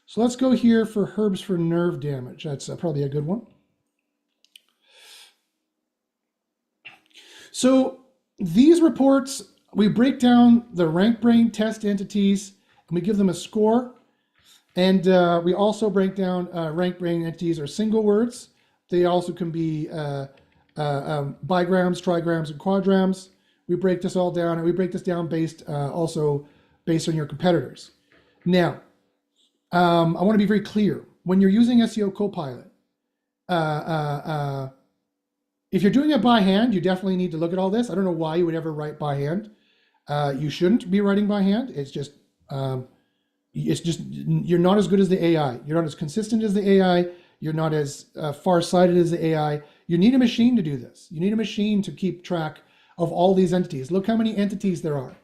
So let's go here for herbs for nerve damage. That's probably a good one. So these reports, we break down the RankBrain test entities and we give them a score. And we also break down RankBrain entities are single words. They also can be bigrams, trigrams, and quadrams. We break this all down, and we break this down also based on your competitors. Now, I want to be very clear. When you're using SEO Copilot, if you're doing it by hand, you definitely need to look at all this. I don't know why you would ever write by hand. You shouldn't be writing by hand. It's just you're not as good as the AI. You're not as consistent as the AI. You're not as far-sighted as the AI. You need a machine to do this. You need a machine to keep track of all these entities. Look how many entities there are.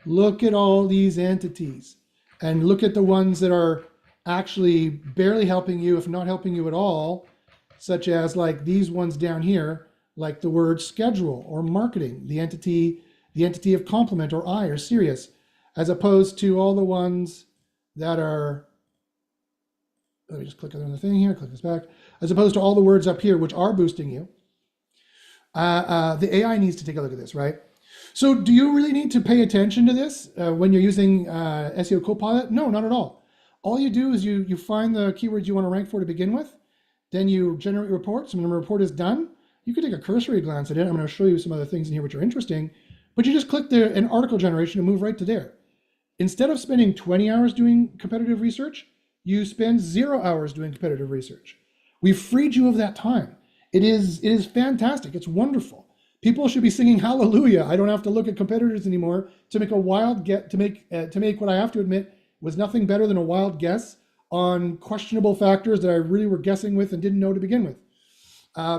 Look at all these entities. And look at the ones that are actually barely helping you, if not helping you at all, such as like these ones down here, like the word schedule or marketing, the entity of complement or I or serious, as opposed to all the ones that are, let me just click on the thing here, click this back, as opposed to all the words up here, which are boosting you. The AI needs to take a look at this, right? So do you really need to pay attention to this when you're using SEO Copilot? No, not at all. All you do is you find the keywords you want to rank for to begin with, then you generate reports. When the report is done, you can take a cursory glance at it. I'm going to show you some other things in here which are interesting, but you just click an article generation and move right to there. Instead of spending 20 hours doing competitive research, you spend 0 hours doing competitive research. We've freed you of that time. It is fantastic. It's wonderful. People should be singing hallelujah. I don't have to look at competitors anymore to make a wild get to make what I have to admit was nothing better than a wild guess on questionable factors that I really were guessing with and didn't know to begin with.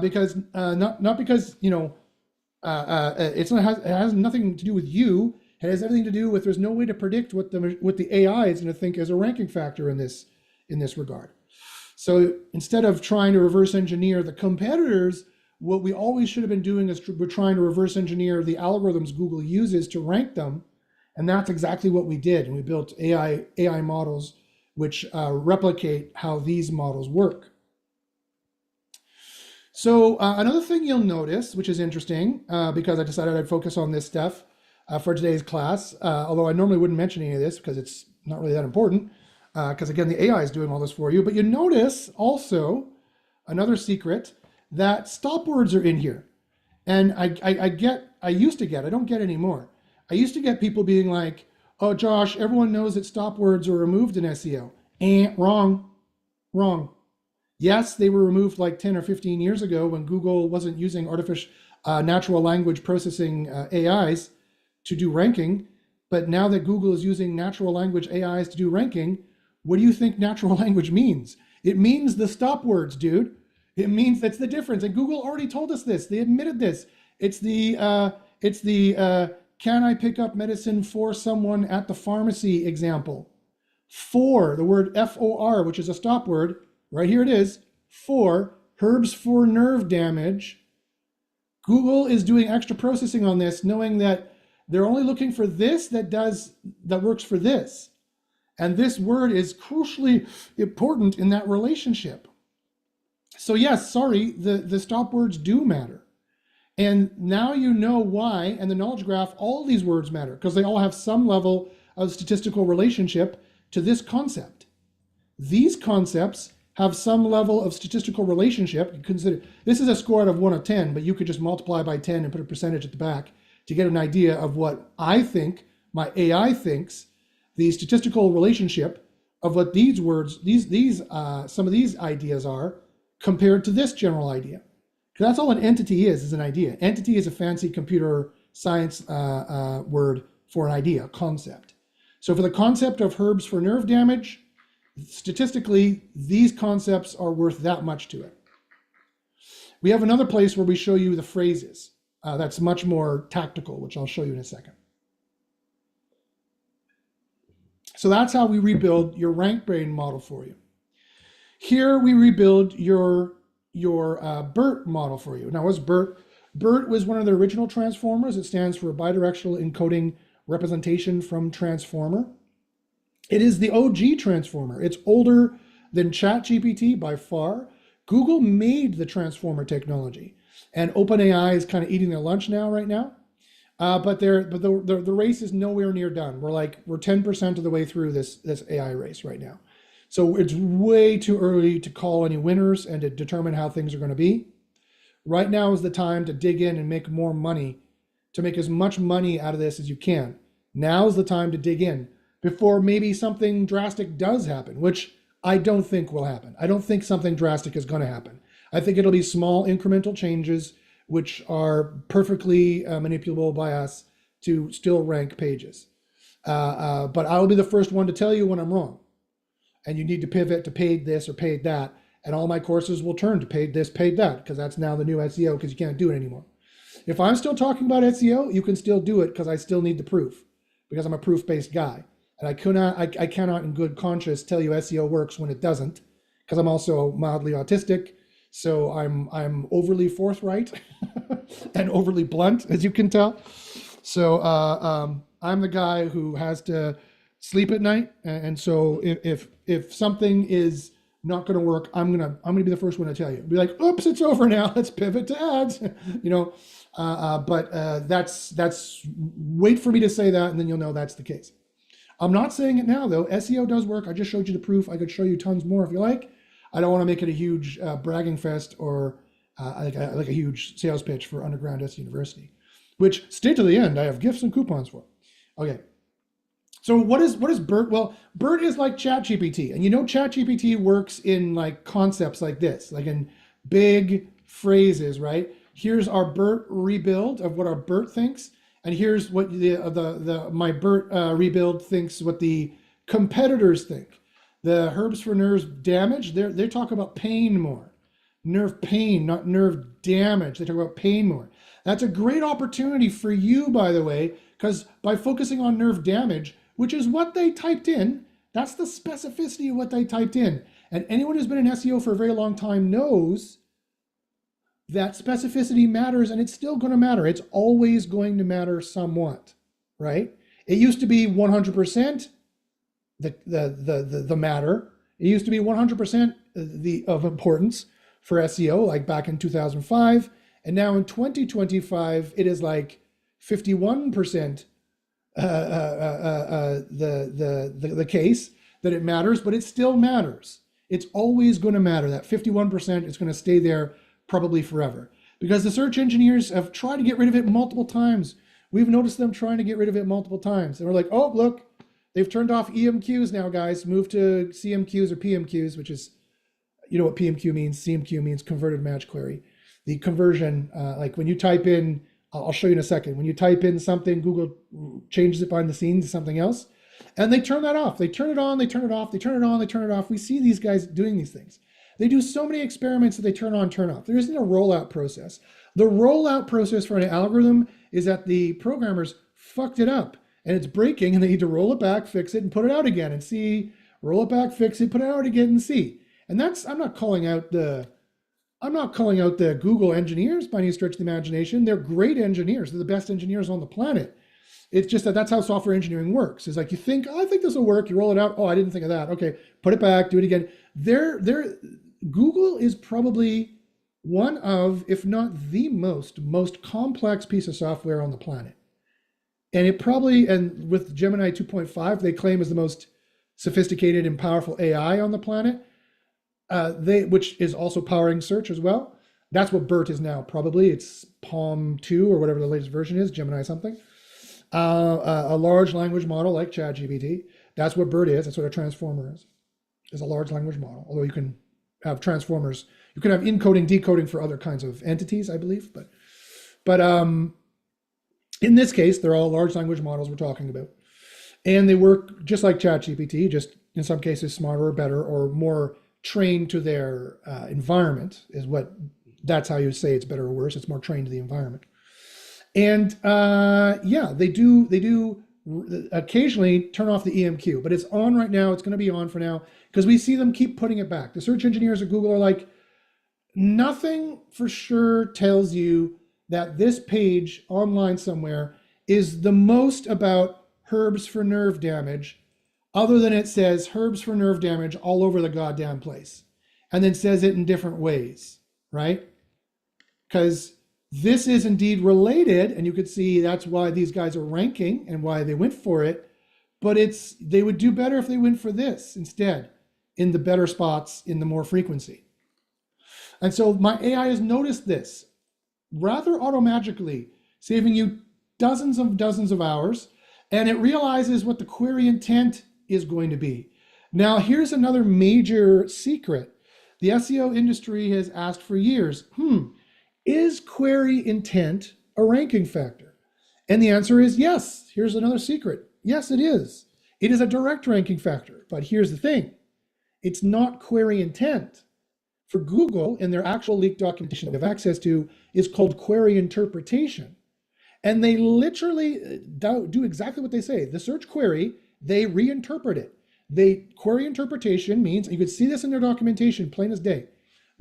Because not because it has nothing to do with you. It has everything to do with there's no way to predict what the AI is going to think as a ranking factor in this regard. So instead of trying to reverse engineer the competitors, what we always should have been doing is we're trying to reverse engineer the algorithms Google uses to rank them. And that's exactly what we did. And we built AI models which replicate how these models work. So another thing you'll notice, which is interesting, because I decided I'd focus on this stuff for today's class, although I normally wouldn't mention any of this because it's not really that important, because again, the AI is doing all this for you. But you notice also another secret, that stop words are in here. And I used to get, I don't get anymore. I used to get people being like, oh, Josh, everyone knows that stop words are removed in SEO. Wrong. Yes, they were removed like 10 or 15 years ago when Google wasn't using artificial natural language processing AIs to do ranking. But now that Google is using natural language AIs to do ranking, what do you think natural language means? It means the stop words, dude. It means that's the difference. And Google already told us this. They admitted this. It's the can I pick up medicine for someone at the pharmacy example. For, the word FOR, which is a stop word, right here it is, for herbs for nerve damage. Google is doing extra processing on this, knowing that they're only looking for this that works for this. And this word is crucially important in that relationship. So yes, sorry, the stop words do matter. And now you know why, and the knowledge graph, all these words matter because they all have some level of statistical relationship to this concept. These concepts have some level of statistical relationship. You consider this is a score out of 1 of 10, but you could just multiply by 10 and put a percentage at the back to get an idea of what I think, my AI thinks, the statistical relationship of what these words, some of these ideas are compared to this general idea. Because that's all an entity is an idea. Entity is a fancy computer science word for an idea, concept. So for the concept of herbs for nerve damage, statistically, these concepts are worth that much to it. We have another place where we show you the phrases. That's much more tactical, which I'll show you in a second. So that's how we rebuild your rank brain model for you. Here we rebuild your BERT model for you. Now, what's BERT? BERT was one of the original transformers. It stands for bidirectional encoding representation from transformer. It is the OG transformer. It's older than ChatGPT by far. Google made the transformer technology, and OpenAI is kind of eating their lunch now, right now. But the race is nowhere near done. We're 10% of the way through this AI race right now. So it's way too early to call any winners and to determine how things are going to be. Right now is the time to dig in and make more money, to make as much money out of this as you can. Now is the time to dig in before maybe something drastic does happen, which I don't think will happen. I don't think something drastic is going to happen. I think it'll be small incremental changes which are perfectly manipulable by us to still rank pages. But I'll be the first one to tell you when I'm wrong. And you need to pivot to paid this or paid that. And all my courses will turn to paid this, paid that, because that's now the new SEO, because you can't do it anymore. If I'm still talking about SEO, you can still do it because I still need the proof, because I'm a proof-based guy. And I cannot in good conscience tell you SEO works when it doesn't, because I'm also mildly autistic. So I'm overly forthright and overly blunt, as you can tell. So I'm the guy who has to sleep at night, and so if something is not going to work, I'm gonna be the first one to tell you. Be like, oops, it's over now. Let's pivot to ads. But that's wait for me to say that, and then you'll know that's the case. I'm not saying it now though. SEO does work. I just showed you the proof. I could show you tons more if you like. I don't want to make it a huge bragging fest or like a huge sales pitch for Underground SEO University, which stay to the end. I have gifts and coupons for. Okay. So what is BERT? Well, BERT is like ChatGPT, and ChatGPT works in like concepts like this, like in big phrases, right? Here's our BERT rebuild of what our BERT thinks, and here's what my BERT rebuild thinks what the competitors think. The herbs for nerves damage, they talk about pain more. Nerve pain, not nerve damage. They talk about pain more. That's a great opportunity for you, by the way, because by focusing on nerve damage, which is what they typed in, that's the specificity of what they typed in. And anyone who's been in SEO for a very long time knows that specificity matters, and it's still going to matter. It's always going to matter somewhat, right? It used to be 100% the matter. It used to be 100% of importance for SEO, like back in 2005, and now in 2025, it is like 51% the case that it matters, but it still matters. It's always going to matter. That 51% is going to stay there probably forever, because the search engineers have tried to get rid of it multiple times. We've noticed them trying to get rid of it multiple times, and we're like, oh, look, they've turned off EMQs now, guys. Move to CMQs or PMQs, which is, you know what PMQ means. CMQ means converted match query. The conversion, like when you type in, I'll show you in a second. When you type in something, Google changes it behind the scenes to something else, and they turn that off. They turn it on, they turn it off, they turn it on, they turn it off. We see these guys doing these things. They do so many experiments that they turn on, turn off. There isn't a rollout process. The rollout process for an algorithm is that the programmers fucked it up and it's breaking, and they need to roll it back, fix it, and put it out again and see, roll it back, fix it, put it out again and see. And that's, I'm not calling out the Google engineers by any stretch of the imagination. They're great engineers. They're the best engineers on the planet. It's just that that's how software engineering works. It's like you think, oh, I think this will work. You roll it out. Oh, I didn't think of that. Okay, put it back, do it again. Google is probably one of, if not the most complex piece of software on the planet. And it probably, and with Gemini 2.5, they claim is the most sophisticated and powerful AI on the planet. Which is also powering search as well. That's what BERT is now, probably. It's Palm 2 or whatever the latest version is, Gemini something. A large language model like ChatGPT. That's what BERT is. That's what a transformer is a large language model. Although you can have transformers. You can have encoding, decoding for other kinds of entities, I believe. But in this case, they're all large language models we're talking about. And they work just like ChatGPT, just in some cases smarter or better or more trained to their environment that's how you say it's better or worse. It's more trained to the environment. And yeah, they do occasionally turn off the EMQ, but it's on right now. It's going to be on for now because we see them keep putting it back. The search engineers at Google are like, nothing for sure tells you that this page online somewhere is the most about herbs for nerve damage, other than it says herbs for nerve damage all over the goddamn place, and then says it in different ways, right? Because this is indeed related, and you could see that's why these guys are ranking and why they went for it, but they would do better if they went for this instead, in the better spots, in the more frequency. And so my AI has noticed this rather automagically, saving you dozens of hours, and it realizes what the query intent is going to be. Now, here's another major secret. The SEO industry has asked for years, is query intent a ranking factor? And the answer is yes. Here's another secret. Yes, it is. It is a direct ranking factor. But here's the thing. It's not query intent. For Google, in their actual leaked documentation they have access to, is called query interpretation. And they literally do exactly what they say. The search query, they reinterpret it. Query interpretation means, you could see this in their documentation, plain as day.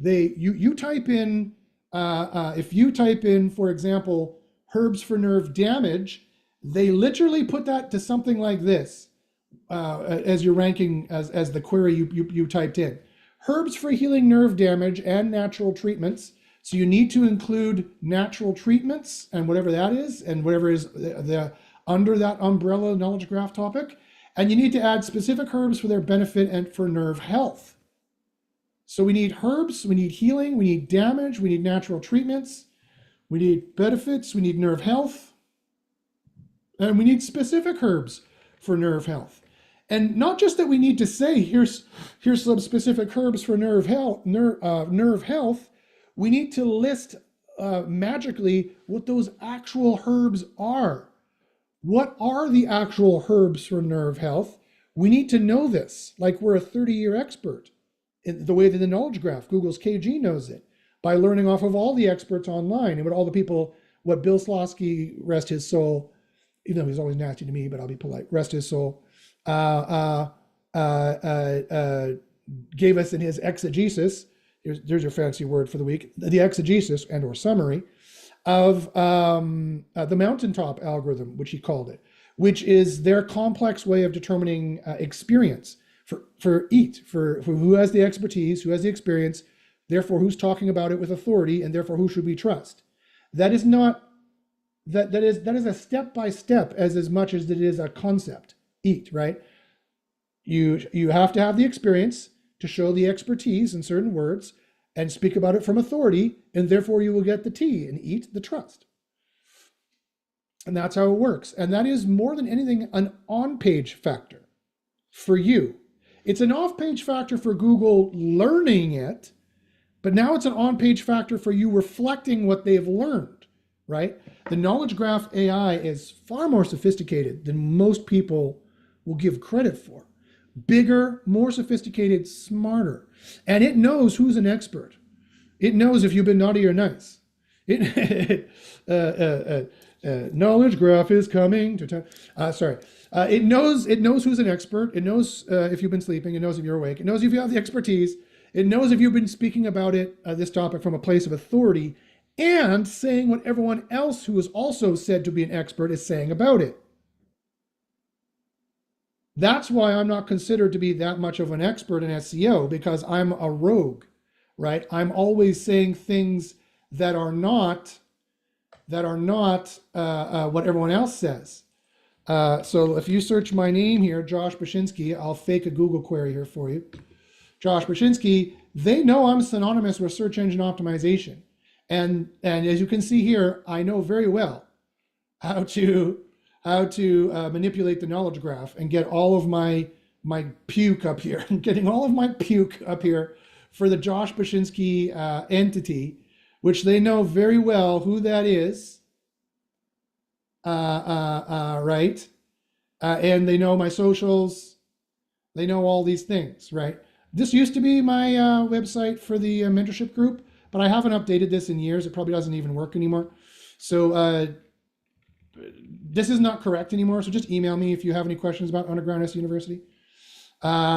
You type in, if you type in, for example, herbs for nerve damage, they literally put that to something like this as your ranking, as the query you typed in. Herbs for healing nerve damage and natural treatments. So you need to include natural treatments and whatever that is, and whatever is the under that umbrella knowledge graph topic. And you need to add specific herbs for their benefit and for nerve health. So we need herbs, we need healing, we need damage, we need natural treatments, we need benefits, we need nerve health, and we need specific herbs for nerve health. And not just that we need to say, here's some specific herbs for nerve health, we need to list magically what those actual herbs are. What are the actual herbs for nerve health? We need to know this, like we're a 30-year expert. In the way that the knowledge graph, Google's KG knows it, by learning off of all the experts online and what all the people, what Bill Slawski, rest his soul, even though he's always nasty to me, but I'll be polite, rest his soul, gave us in his exegesis. There's your fancy word for the week, the exegesis and or summary of the mountaintop algorithm, which he called it, which is their complex way of determining experience for who has the expertise, who has the experience, therefore who's talking about it with authority, and therefore who should we trust. That is not, that is a step-by-step as much as it is a concept, right? You have to have the experience to show the expertise in certain words and speak about it from authority, and therefore you will get the T and eat the trust. And that's how it works. And that is more than anything an on-page factor for you. It's an off-page factor for Google learning it, but now it's an on-page factor for you reflecting what they've learned, right? The knowledge graph AI is far more sophisticated than most people will give credit for. Bigger, more sophisticated, smarter. And it knows who's an expert. It knows if you've been naughty or nice. Knowledge graph is coming to town. It knows who's an expert. It knows if you've been sleeping. It knows if you're awake. It knows if you have the expertise. It knows if you've been speaking about it, this topic, from a place of authority and saying what everyone else who is also said to be an expert is saying about it. That's why I'm not considered to be that much of an expert in SEO, because I'm a rogue, right? I'm always saying things that are not what everyone else says. So if you search my name here, Josh Bashinsky, I'll fake a Google query here for you. Josh Bashinsky, they know I'm synonymous with search engine optimization. And as you can see here, I know very well how to manipulate the knowledge graph and get all of my puke up here, getting all of my puke up here for the Josh Bashinsky entity, which they know very well who that is, right? And they know my socials. They know all these things, right? This used to be my website for the mentorship group, but I haven't updated this in years. It probably doesn't even work anymore. So this is not correct anymore. So just email me if you have any questions about Underground SEO University.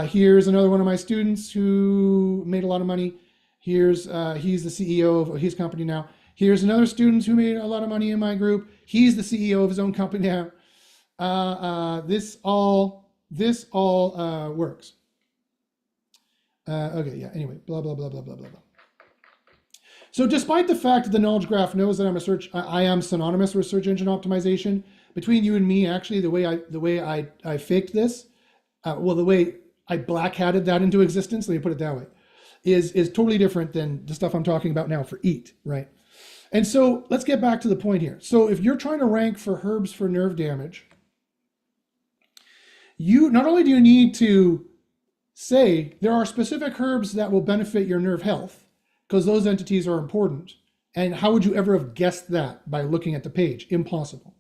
Here's another one of my students who made a lot of money. He's the CEO of his company now. Here's another student who made a lot of money in my group. He's the CEO of his own company now. This all works. Okay, yeah, anyway, blah, blah, blah, blah, blah, blah, blah. So despite the fact that the knowledge graph knows that I am synonymous with search engine optimization, between you and me, actually, the way I faked this, the way I black hatted that into existence, let me put it that way, is totally different than the stuff I'm talking about now for EAT, right? And so let's get back to the point here. So if you're trying to rank for herbs for nerve damage, you not only do you need to say there are specific herbs that will benefit your nerve health, because those entities are important. And how would you ever have guessed that by looking at the page? Impossible.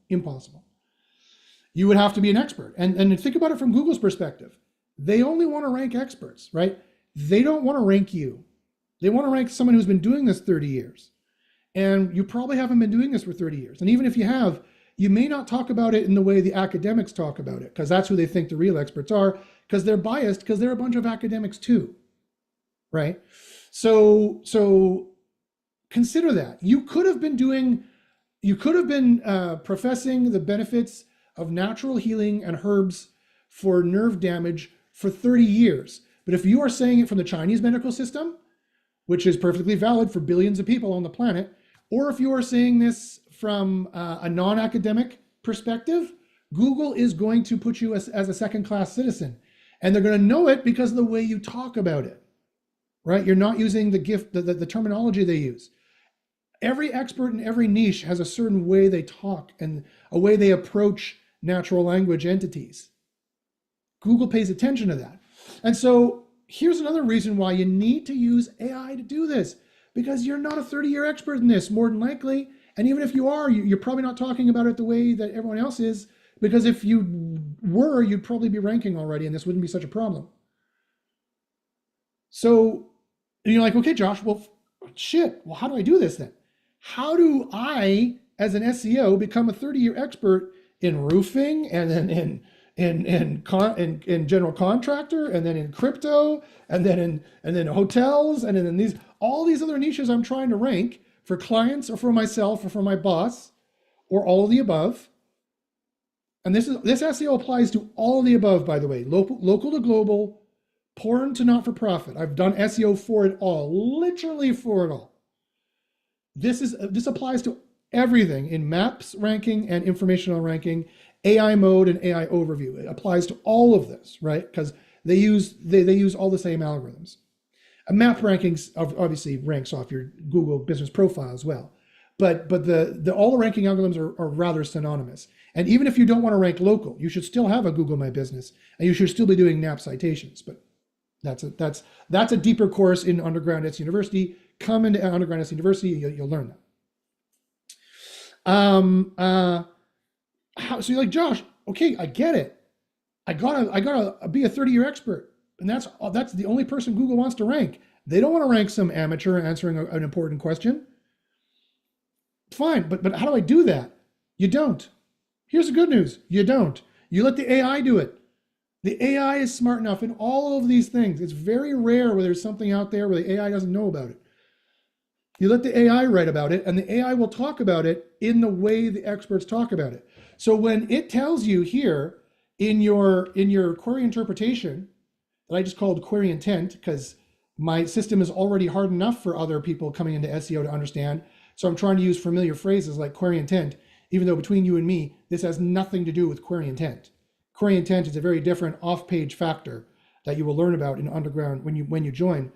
You would have to be an expert. And think about it from Google's perspective. They only want to rank experts, right? They don't want to rank you. They want to rank someone who's been doing this 30 years. And you probably haven't been doing this for 30 years. And even if you have, you may not talk about it in the way the academics talk about it, because that's who they think the real experts are, because they're biased, because they're a bunch of academics too, right? So consider that. You could have been professing the benefits of natural healing and herbs for nerve damage for 30 years. But if you are saying it from the Chinese medical system, which is perfectly valid for billions of people on the planet, or if you are saying this from a non-academic perspective, Google is going to put you as a second-class citizen. And they're going to know it because of the way you talk about it. Right? You're not using the terminology they use. Every expert in every niche has a certain way they talk and a way they approach natural language entities. Google pays attention to that. And so here's another reason why you need to use AI to do this, because you're not a 30-year expert in this, more than likely. And even if you are, you're probably not talking about it the way that everyone else is, because if you were, you'd probably be ranking already, and this wouldn't be such a problem. So, and you're like, okay, Josh, well, shit, well, how do I do this then? How do I, as an SEO, become a 30-year expert in roofing, and then in general contractor, and then in crypto, and then in hotels, and then in all these other niches I'm trying to rank for clients or for myself or for my boss, or all of the above? And this SEO applies to all of the above, by the way, local to global, porn to not-for-profit. I've done SEO for it all, literally for it all. This applies to everything in maps ranking and informational ranking, AI mode and AI overview. It applies to all of this, right? Because they use all the same algorithms. A map rankings obviously ranks off your Google business profile as well. But all the ranking algorithms are rather synonymous. And even if you don't want to rank local, you should still have a Google My Business, and you should still be doing NAP citations. But that's a deeper course in Underground SEO University. Come into Underground SEO University, you'll learn that. So you're like, Josh, okay, I get it. I gotta be a 30-year expert, and that's the only person Google wants to rank. They don't want to rank some amateur answering an important question. Fine, but how do I do that? You don't. Here's the good news: you don't. You let the AI do it. The AI is smart enough in all of these things. It's very rare where there's something out there where the AI doesn't know about it. You let the AI write about it, and the AI will talk about it in the way the experts talk about it. So when it tells you here in your query interpretation, that I just called query intent because my system is already hard enough for other people coming into SEO to understand. So I'm trying to use familiar phrases like query intent, even though between you and me, this has nothing to do with query intent. Query intent is a very different off-page factor that you will learn about in Underground when you join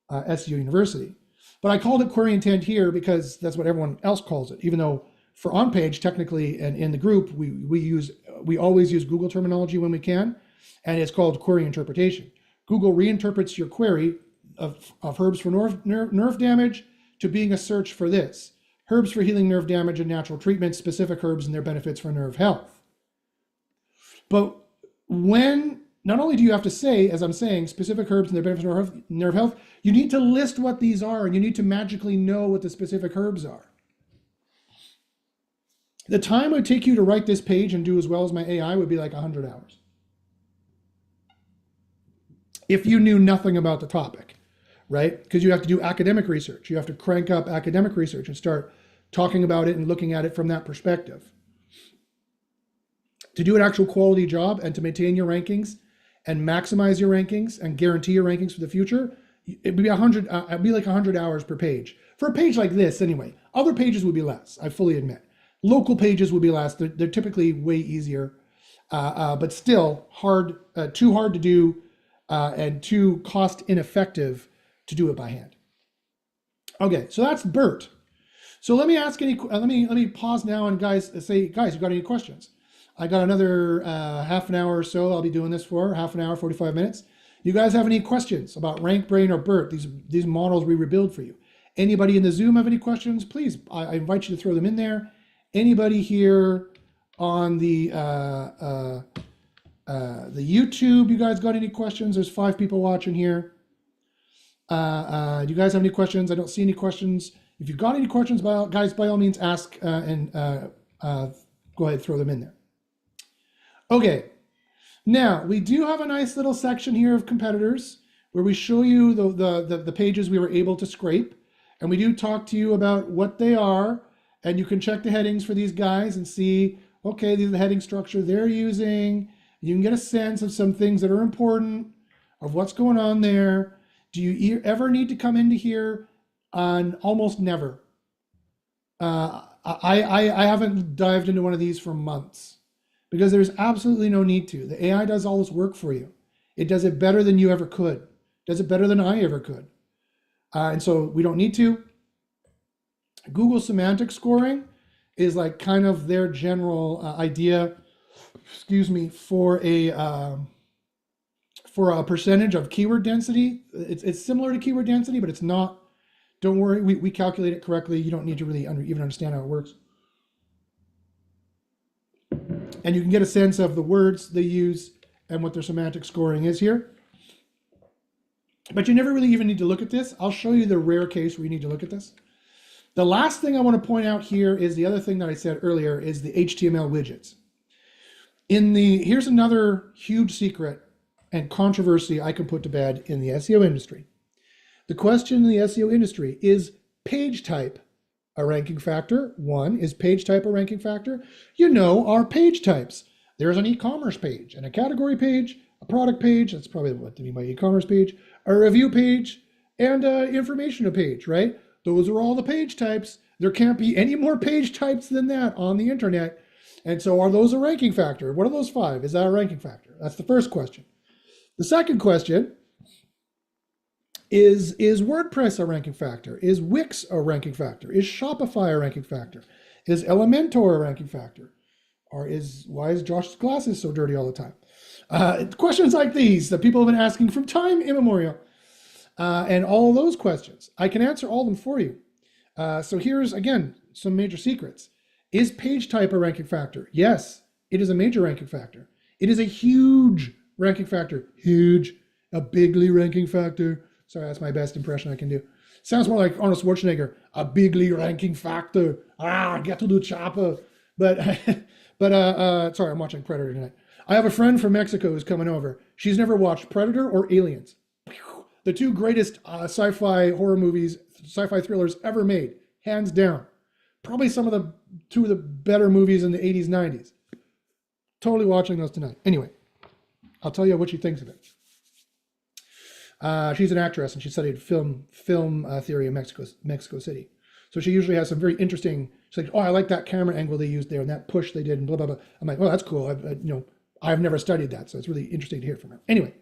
SEO University. But I called it query intent here because that's what everyone else calls it, even though for OnPage, technically, and in the group, we always use Google terminology when we can, and it's called query interpretation. Google reinterprets your query of herbs for nerve damage to being a search for this. Herbs for healing nerve damage and natural treatments, specific herbs and their benefits for nerve health. But when, not only do you have to say, as I'm saying, specific herbs and their benefits for nerve health, you need to list what these are, and you need to magically know what the specific herbs are. The time it would take you to write this page and do as well as my AI would be like 100 hours. If you knew nothing about the topic, right? Because you have to do academic research. You have to crank up academic research and start talking about it and looking at it from that perspective. To do an actual quality job and to maintain your rankings and maximize your rankings and guarantee your rankings for the future, it'd be it'd be like 100 hours per page. For a page like this anyway. Other pages would be less, I fully admit. Local pages would be less. They're typically way easier, but still hard, too hard to do, and too cost ineffective to do it by hand. Okay, so that's BERT. So let me ask let me pause now and say, guys, you got any questions? I got another half an hour or so. I'll be doing this for half an hour, 45 minutes. You guys have any questions about RankBrain or BERT? These models we rebuild for you. Anybody in the Zoom have any questions? Please, I invite you to throw them in there. Anybody here on the YouTube, you guys got any questions? There's 5 people watching here. Do you guys have any questions? I don't see any questions. If you've got any questions, guys, by all means, ask and go ahead, throw them in there. Okay, now we do have a nice little section here of competitors where we show you the pages we were able to scrape, and we do talk to you about what they are, and you can check the headings for these guys and see, okay, these are the heading structure they're using. You can get a sense of some things that are important, of what's going on there. Do you ever need to come into here? Almost never. I haven't dived into one of these for months because there's absolutely no need to. The AI does all this work for you. It does it better than you ever could. It does it better than I ever could. And so we don't need to. Google semantic scoring is like kind of their general idea, for a percentage of keyword density. It's similar to keyword density, but it's not. Don't worry, we calculate it correctly. You don't need to really even understand how it works. And you can get a sense of the words they use and what their semantic scoring is here. But you never really even need to look at this. I'll show you the rare case where you need to look at this. The last thing I want to point out here is the other thing that I said earlier is the HTML widgets. Here's another huge secret and controversy I can put to bed in the SEO industry. The question in the SEO industry is page type a ranking factor? One, is page type a ranking factor? You know our page types. There's an e-commerce page and a category page, a product page, that's probably what I mean by e-commerce page, a review page, and an information page, right? Those are all the page types. There can't be any more page types than that on the internet. And so are those a ranking factor? What are those 5? Is that a ranking factor? That's the first question. The second question is WordPress a ranking factor? Is Wix a ranking factor? Is Shopify a ranking factor? Is Elementor a ranking factor? Or why is Josh's glasses so dirty all the time? Questions like these that people have been asking from time immemorial. And all of those questions, I can answer all of them for you. So here's, again, some major secrets. Is page type a ranking factor? Yes, it is a major ranking factor. It is a huge ranking factor. Huge, a bigly ranking factor. Sorry, that's my best impression I can do. Sounds more like Arnold Schwarzenegger, a bigly ranking factor. Get to the chopper. But sorry, I'm watching Predator tonight. I have a friend from Mexico who's coming over. She's never watched Predator or Aliens. The 2 greatest sci-fi horror movies, sci-fi thrillers ever made, hands down. Probably some of the 2 of the better movies in the 80s, 90s. Totally watching those tonight. Anyway, I'll tell you what she thinks of it. She's an actress and she studied film theory in Mexico City. So she usually has some very interesting, she's like, oh, I like that camera angle they used there and that push they did and blah, blah, blah. I'm like, oh, that's cool. I've never studied that. So it's really interesting to hear from her. Anyway.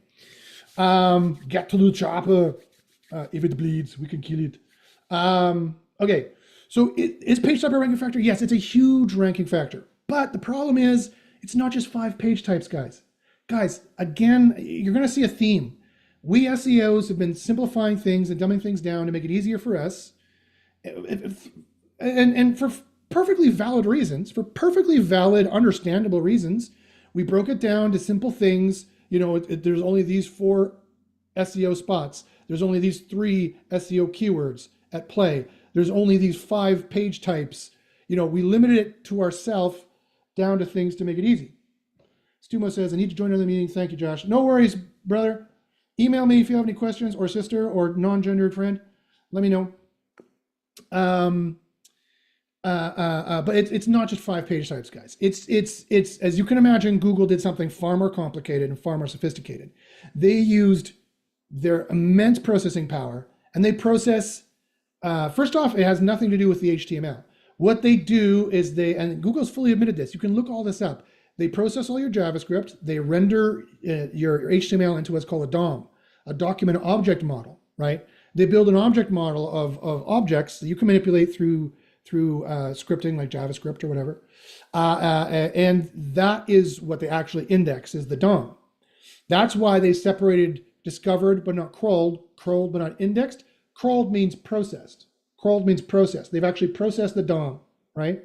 Get to the chopper. If it bleeds, we can kill it. Okay, so is page type a ranking factor? Yes, it's a huge ranking factor. But the problem is, it's not just 5 page types, guys. Guys, again, you're going to see a theme. We SEOs have been simplifying things and dumbing things down to make it easier for us, and for perfectly valid reasons, for perfectly valid, understandable reasons. We broke it down to simple things. There's only these 4 SEO spots. There's only these 3 SEO keywords at play. There's only these 5 page types. We limited it to ourselves down to things to make it easy. Stumo says, I need to join another meeting. Thank you, Josh. No worries, brother. Email me if you have any questions, or sister, or non-gendered friend. Let me know. But it's not just 5 page types, guys. It's as you can imagine, Google did something far more complicated and far more sophisticated. They used their immense processing power, and they process. First off, it has nothing to do with the HTML. What they do is and Google's fully admitted this. You can look all this up. They process all your JavaScript. They render your HTML into what's called a DOM, a document object model, right? They build an object model of objects that you can manipulate through scripting like JavaScript or whatever. And that is what they actually index, is the DOM. That's why they separated discovered but not crawled but not indexed. Crawled means processed. Crawled means processed. They've actually processed the DOM, right?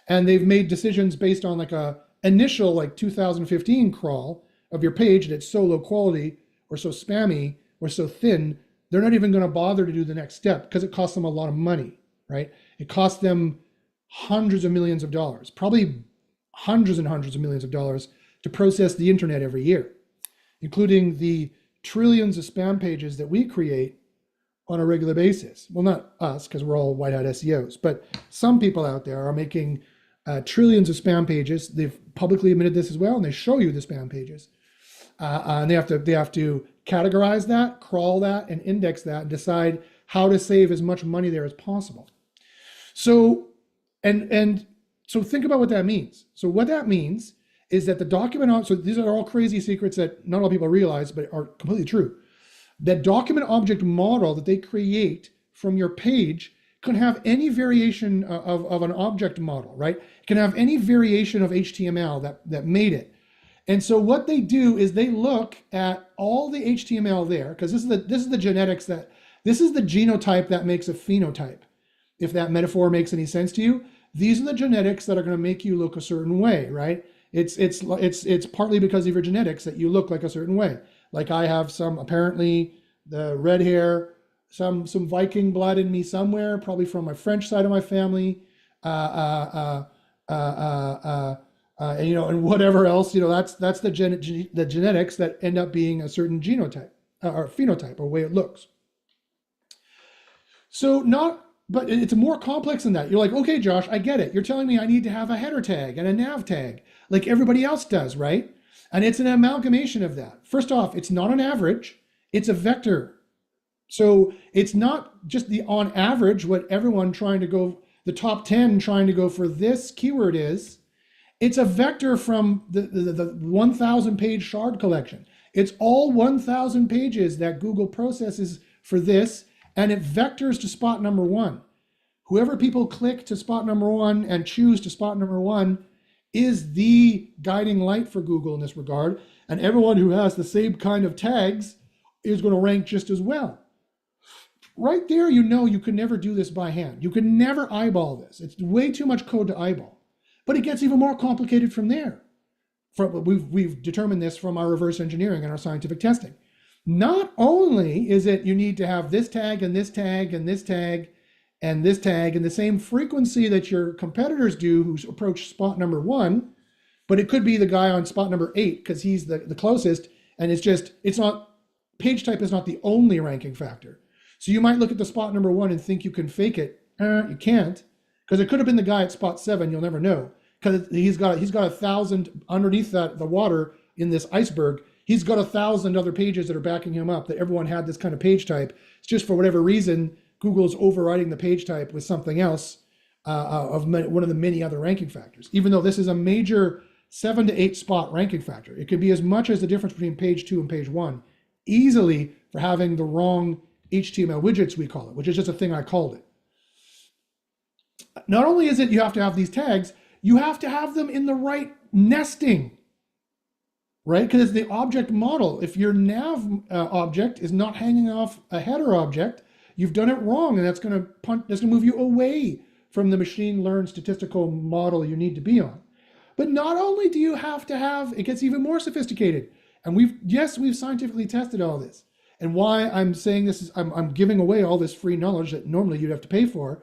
And they've made decisions based on like a initial 2015 crawl of your page, and it's so low quality or so spammy or so thin, they're not even going to bother to do the next step because it costs them a lot of money, right? It costs them hundreds of millions of dollars, probably hundreds and hundreds of millions of dollars to process the internet every year, including the trillions of spam pages that we create on a regular basis. Well, not us, because we're all white hat SEOs, but some people out there are making trillions of spam pages. They've publicly admitted this as well, and they show you the spam pages. And they have to categorize that, crawl that, and index that, and decide how to save as much money there as possible. So, so think about what that means. So what that means is that the document, so these are all crazy secrets that not all people realize, but are completely true. That document object model that they create from your page can have any variation of an object model, right? It can have any variation of HTML that made it. And so what they do is they look at all the HTML there, because this is the genetics this is the genotype that makes a phenotype. If that metaphor makes any sense to you, these are the genetics that are going to make you look a certain way, right? It's partly because of your genetics that you look like a certain way. Like I have apparently the red hair, some Viking blood in me somewhere, probably from my French side of my family, and whatever else, that's the genetics that end up being a certain genotype or phenotype or way it looks. But it's more complex than that. You're like, okay, Josh, I get it. You're telling me I need to have a header tag and a nav tag like everybody else does, right? And it's an amalgamation of that. First off, it's not an average, it's a vector. So it's not just the on average what everyone trying to go, the top 10 trying to go for this keyword is. It's a vector from the 1,000 page shard collection. It's all 1,000 pages that Google processes for this, and it vectors to spot number 1. Whoever people click to spot number 1 and choose to spot number 1 is the guiding light for Google in this regard. And everyone who has the same kind of tags is going to rank just as well. Right there, you can never do this by hand. You can never eyeball this. It's way too much code to eyeball. But it gets even more complicated from there. We've determined this from our reverse engineering and our scientific testing. Not only is it you need to have this tag and this tag and this tag and this tag in the same frequency that your competitors do who approach spot number 1, but it could be the guy on spot number 8 because he's the closest, and it's not, page type is not the only ranking factor. So you might look at the spot number 1 and think you can fake it. You can't, because it could have been the guy at spot 7, you'll never know. Because he's got 1,000 underneath the water in this iceberg. He's got 1,000 other pages that are backing him up, that everyone had this kind of page type. It's just for whatever reason, Google's overriding the page type with something else one of the many other ranking factors. Even though this is a major 7 to 8 spot ranking factor, it could be as much as the difference between page 2 and page 1, easily for having the wrong HTML widgets, we call it, which is just a thing I called it. Not only is it you have to have these tags, you have to have them in the right nesting, right? Because it's the object model. If your nav object is not hanging off a header object, you've done it wrong, and that's going to move you away from the machine learned statistical model you need to be on. But not only do you have to have, it gets even more sophisticated. And we've scientifically tested all this. And why I'm saying this is I'm giving away all this free knowledge that normally you'd have to pay for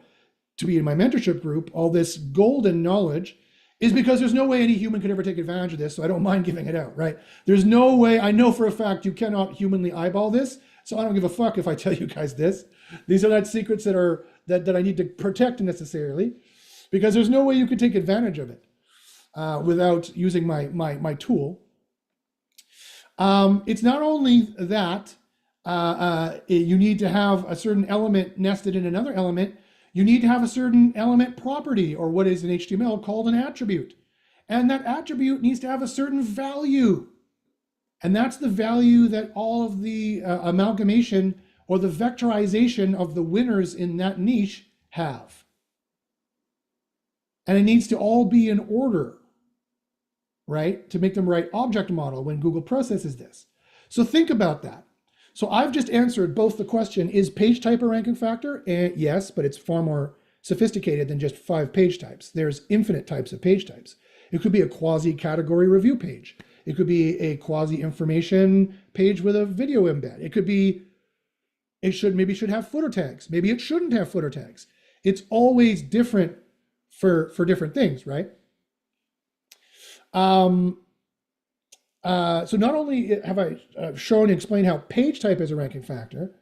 to be in my mentorship group, all this golden knowledge, is because there's no way any human could ever take advantage of this. So I don't mind giving it out, right? There's no way, I know for a fact you cannot humanly eyeball this. So I don't give a fuck if I tell you guys this. These are not secrets that I need to protect necessarily, because there's no way you could take advantage of it without using my tool. It's not only that you need to have a certain element nested in another element. You need to have a certain element property, or what is in HTML called an attribute. And that attribute needs to have a certain value. And that's the value that all of the amalgamation or the vectorization of the winners in that niche have. And it needs to all be in order, right? To make them right object model when Google processes this. So think about that. So I've just answered both the question, is page type a ranking factor? Yes, but it's far more sophisticated than just 5 page types. There's infinite types of page types. It could be a quasi-category review page. It could be a quasi-information page with a video embed. It could be, maybe should have footer tags. Maybe it shouldn't have footer tags. It's always different for different things, right? So not only have I shown and explained how page type is a ranking factor,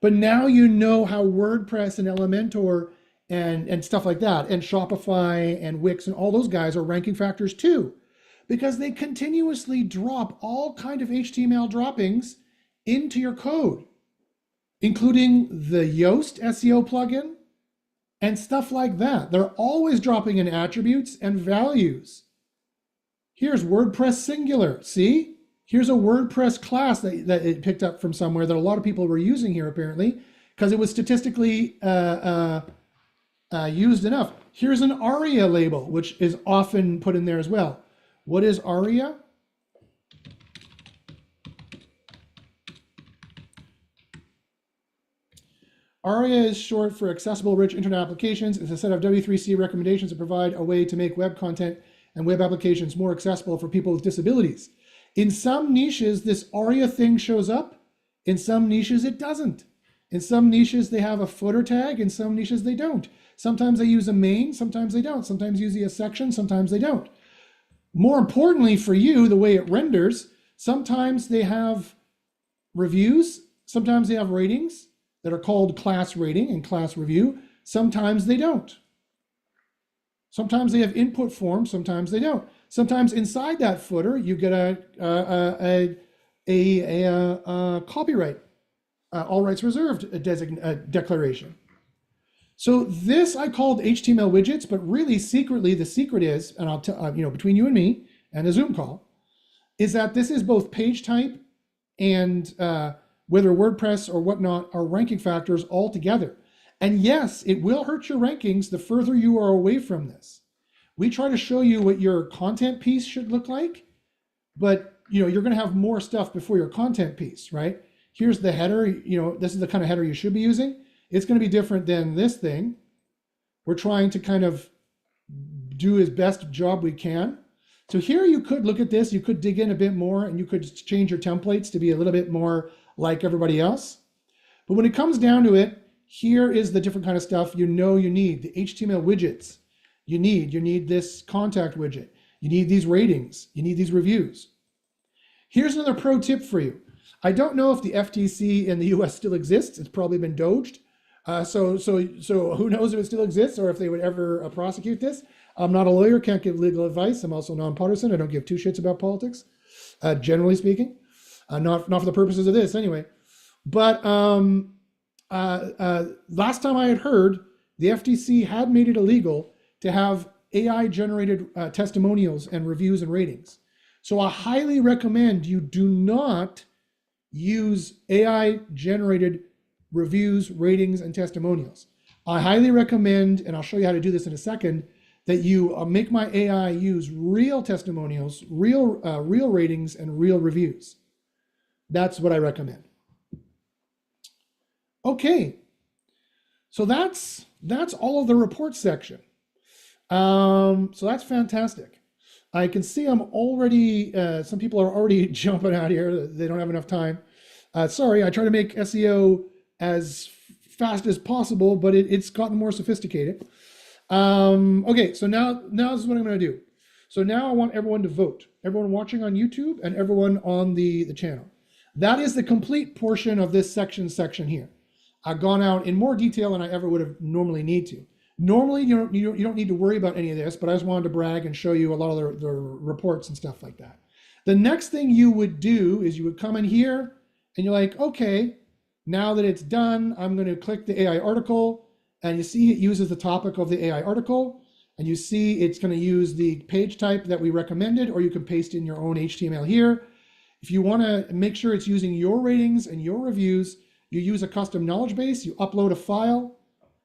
but now you know how WordPress and Elementor and stuff like that, and Shopify and Wix and all those guys are ranking factors too, because they continuously drop all kind of HTML droppings into your code, including the Yoast SEO plugin and stuff like that. They're always dropping in attributes and values. Here's WordPress singular. See? Here's a WordPress class that it picked up from somewhere that a lot of people were using here apparently, because it was statistically used enough. Here's an ARIA label, which is often put in there as well. What is ARIA? ARIA is short for Accessible Rich Internet Applications. It's a set of W3C recommendations that provide a way to make web content and web applications more accessible for people with disabilities. In some niches, this ARIA thing shows up. In some niches, it doesn't. In some niches, they have a footer tag. In some niches, they don't. Sometimes they use a main, sometimes they don't. Sometimes use a section, sometimes they don't. More importantly for you, the way it renders, sometimes they have reviews, sometimes they have ratings that are called class rating and class review. Sometimes they don't. Sometimes they have input forms, sometimes they don't. Sometimes inside that footer, you get a copyright, all rights reserved declaration. So this I called HTML widgets, but really secretly the secret is, and I'll tell between you and me and a Zoom call, is that this is both page type and whether WordPress or whatnot are ranking factors all together. And yes, it will hurt your rankings the further you are away from this. We try to show you what your content piece should look like, but you're going to have more stuff before your content piece, right? Here's the header. This is the kind of header you should be using. It's going to be different than this thing. We're trying to kind of do as best job we can. So here you could look at this, you could dig in a bit more, and you could change your templates to be a little bit more like everybody else. But when it comes down to it, here is the different kind of stuff you need. The HTML widgets you need this contact widget. You need these ratings. You need these reviews. Here's another pro tip for you. I don't know if the FTC in the US still exists. It's probably been doged. So who knows if it still exists or if they would ever prosecute this. I'm not a lawyer, can't give legal advice. I'm also nonpartisan. I don't give two shits about politics, generally speaking. Not for the purposes of this anyway. But last time I had heard, the FTC had made it illegal to have AI-generated testimonials and reviews and ratings. So I highly recommend you do not use AI-generated reviews, ratings, and testimonials. I highly recommend, and I'll show you how to do this in a second, that you make my AI use real testimonials, real ratings, and real reviews. That's what I recommend. Okay, so that's all of the report section. So that's fantastic. I can see I'm already, some people are already jumping out here. They don't have enough time. Sorry, I try to make SEO as fast as possible, but it's gotten more sophisticated. Okay, so now this is what I'm going to do. So now I want everyone to vote. Everyone watching on YouTube and everyone on the channel. That is the complete portion of this section here. I've gone out in more detail than I ever would have normally need to. Normally, you don't need to worry about any of this, but I just wanted to brag and show you a lot of the reports and stuff like that. The next thing you would do is you would come in here and you're like, okay, now that it's done, I'm going to click the AI article, and you see it uses the topic of the AI article, and you see it's going to use the page type that we recommended, or you can paste in your own HTML here. If you want to make sure it's using your ratings and your reviews, you use a custom knowledge base, you upload a file.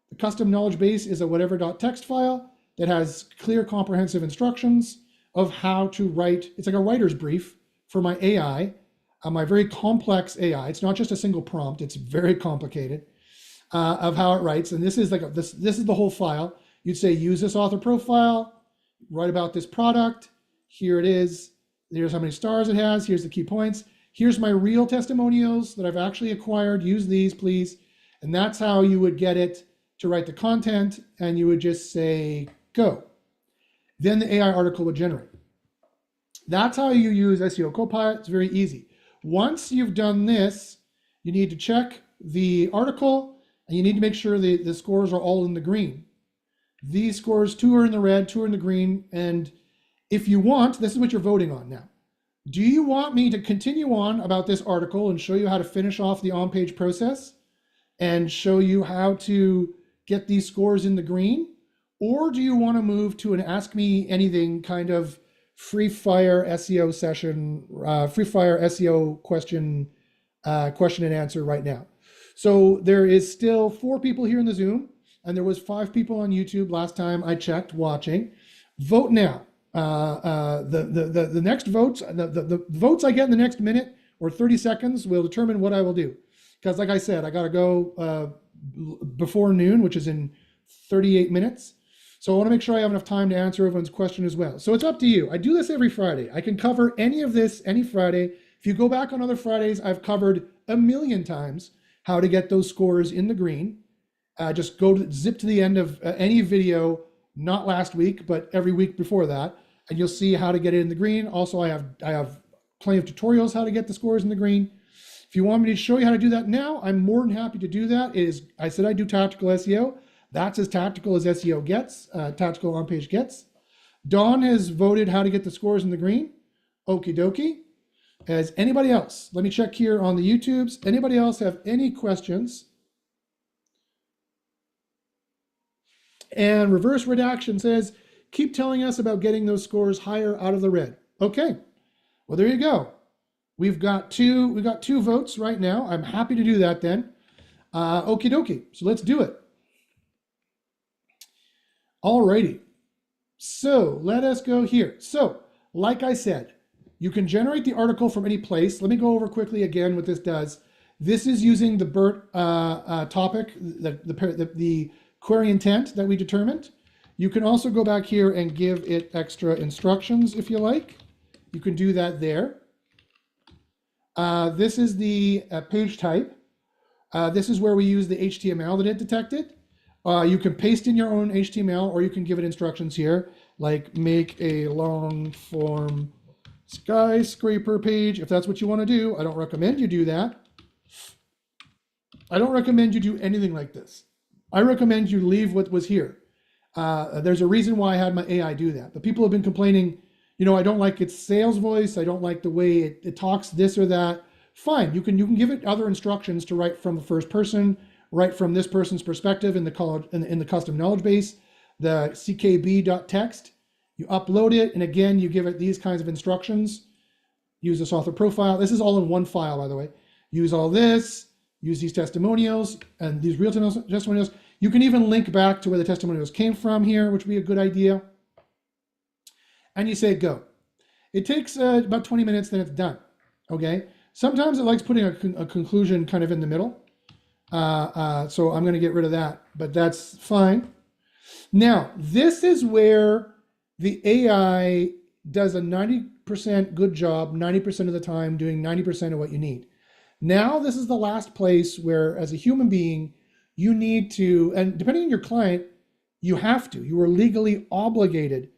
The custom knowledge base is a whatever.txt file that has clear, comprehensive instructions of how to write. It's like a writer's brief for my AI, my very complex AI. It's not just a single prompt, it's very complicated of how it writes. And this is like this is the whole file. You'd say, use this author profile, write about this product. Here it is. Here's how many stars it has. Here's the key points. Here's my real testimonials that I've actually acquired. Use these, please. And that's how you would get it to write the content, and you would just say, go. Then the AI article would generate. That's how you use SEO Copilot. It's very easy. Once you've done this, you need to check the article, and you need to make sure the scores are all in the green. These scores, 2 are in the red, 2 are in the green, and if you want, this is what you're voting on now. Do you want me to continue on about this article and show you how to finish off the on-page process and show you how to get these scores in the green? Or do you want to move to an Ask Me Anything kind of free fire SEO session, free fire SEO question and answer right now? So there is still 4 people here in the Zoom, and there was 5 people on YouTube last time I checked watching. Vote now. The next votes, the votes I get in the next minute or 30 seconds will determine what I will do. Because like I said, I got to go before noon, which is in 38 minutes. So I want to make sure I have enough time to answer everyone's question as well. So it's up to you. I do this every Friday. I can cover any of this any Friday. If you go back on other Fridays, I've covered a million times how to get those scores in the green. Just zip to the end of any video, not last week, but every week before that, and you'll see how to get it in the green. Also, I have plenty of tutorials how to get the scores in the green. If you want me to show you how to do that now, I'm more than happy to do that. I said I do tactical SEO. That's as tactical as SEO gets, tactical on-page gets. Dawn has voted how to get the scores in the green. Okie dokie. As anybody else, let me check here on the YouTubes. Anybody else have any questions? And reverse redaction says, keep telling us about getting those scores higher out of the red. Okay, well, there you go. We've got two votes right now. I'm happy to do that then. Okie dokie, so let's do it. Alrighty, so let us go here. So, like I said, you can generate the article from any place. Let me go over quickly again what this does. This is using the BERT topic, the query intent that we determined. You can also go back here and give it extra instructions if you like. You can do that there. This is the page type. This is where we use the HTML that it detected. You can paste in your own HTML, or you can give it instructions here, like make a long form skyscraper page, if that's what you want to do. I don't recommend you do that. I don't recommend you do anything like this. I recommend you leave what was here. There's a reason why I had my AI do that. But people have been complaining, you know, I don't like its sales voice. I don't like the way it talks this or that. Fine, you can give it other instructions to write from the first person, write from this person's perspective in the custom knowledge base, the ckb.txt. You upload it, and again, you give it these kinds of instructions. Use this author profile. This is all in one file, by the way. Use all this, use these testimonials, and these real testimonials. You can even link back to where the testimonials came from here, which would be a good idea. and you say go. It takes about 20 minutes, then it's done. Okay. Sometimes it likes putting a conclusion kind of in the middle. So I'm going to get rid of that, but that's fine. Now, this is where the AI does a 90% good job, 90% of the time, doing 90% of what you need. Now, this is the last place where, as a human being, you need to, and depending on your client, you have to, you are legally obligated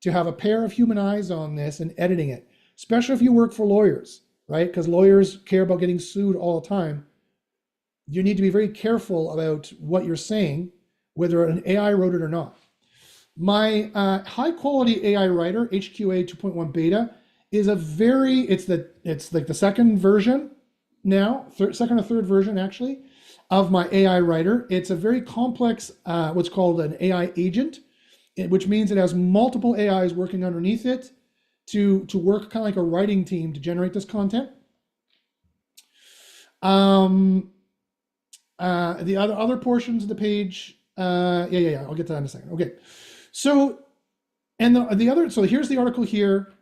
to have a pair of human eyes on this and editing it, especially if you work for lawyers, right? Because lawyers care about getting sued all the time. You need to be very careful about what you're saying, whether an AI wrote it or not. My high quality AI writer, HQA 2.1 beta, is it's like the second version now, second or third version actually, of my AI writer. It's a very complex, what's called an AI agent, which means it has multiple AIs working underneath it to work kind of like a writing team to generate this content. The other portions of the page, I'll get to that in a second. Okay, so so here's the article here,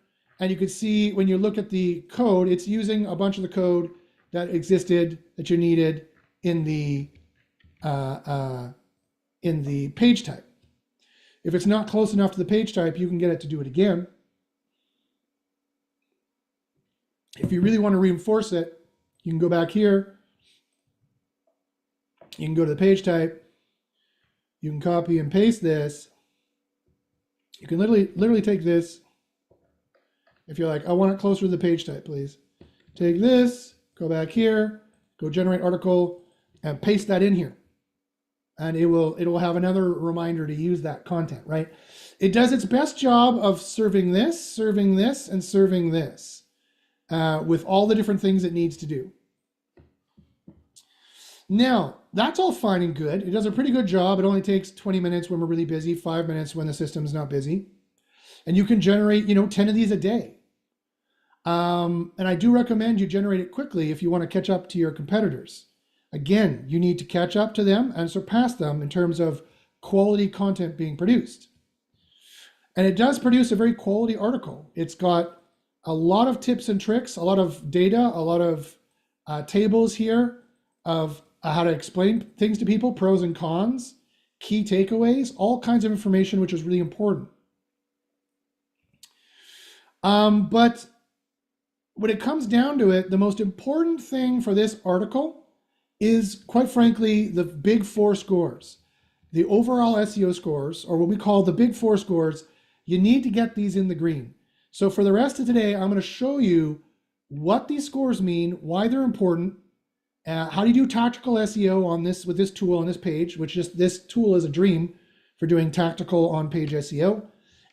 and you can see when you look at the code, it's using a bunch of the code that existed that you needed in the page type. If it's not close enough to the page type, you can get it to do it again. If you really want to reinforce it, you can go back here. You can go to the page type. You can copy and paste this. You can literally take this. If you're like, I want it closer to the page type, please. Take this, go back here, go generate article, and paste that in here. And it will have another reminder to use that content, right? It does its best job of serving this, and serving this with all the different things it needs to do. Now, that's all fine and good. It does a pretty good job. It only takes 20 minutes when we're really busy, 5 minutes when the system's not busy. And you can generate, 10 of these a day. And I do recommend you generate it quickly if you want to catch up to your competitors. Again, you need to catch up to them and surpass them in terms of quality content being produced. And it does produce a very quality article. It's got a lot of tips and tricks, a lot of data, a lot of tables here of how to explain things to people, pros and cons, key takeaways, all kinds of information, which is really important. But when it comes down to it, the most important thing for this article is, quite frankly, the big 4 scores. The overall SEO scores, or what we call the big 4 scores, you need to get these in the green. So for the rest of today, I'm going to show you what these scores mean, why they're important, how do you do tactical SEO on this with this tool on this page, which is this tool is a dream for doing tactical on-page SEO,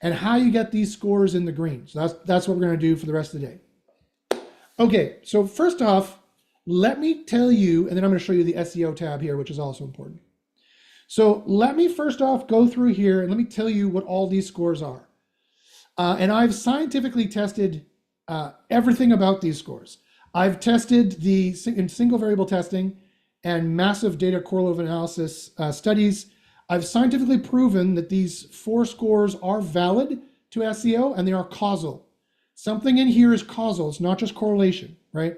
and how you get these scores in the green. So that's what we're going to do for the rest of the day. Okay, so first off, let me tell you, and then I'm going to show you the SEO tab here, which is also important. So let me first off go through here and let me tell you what all these scores are. And I've scientifically tested everything about these scores. I've tested in single variable testing and massive data correlative analysis studies. I've scientifically proven that these 4 scores are valid to SEO and they are causal. Something in here is causal, it's not just correlation, right?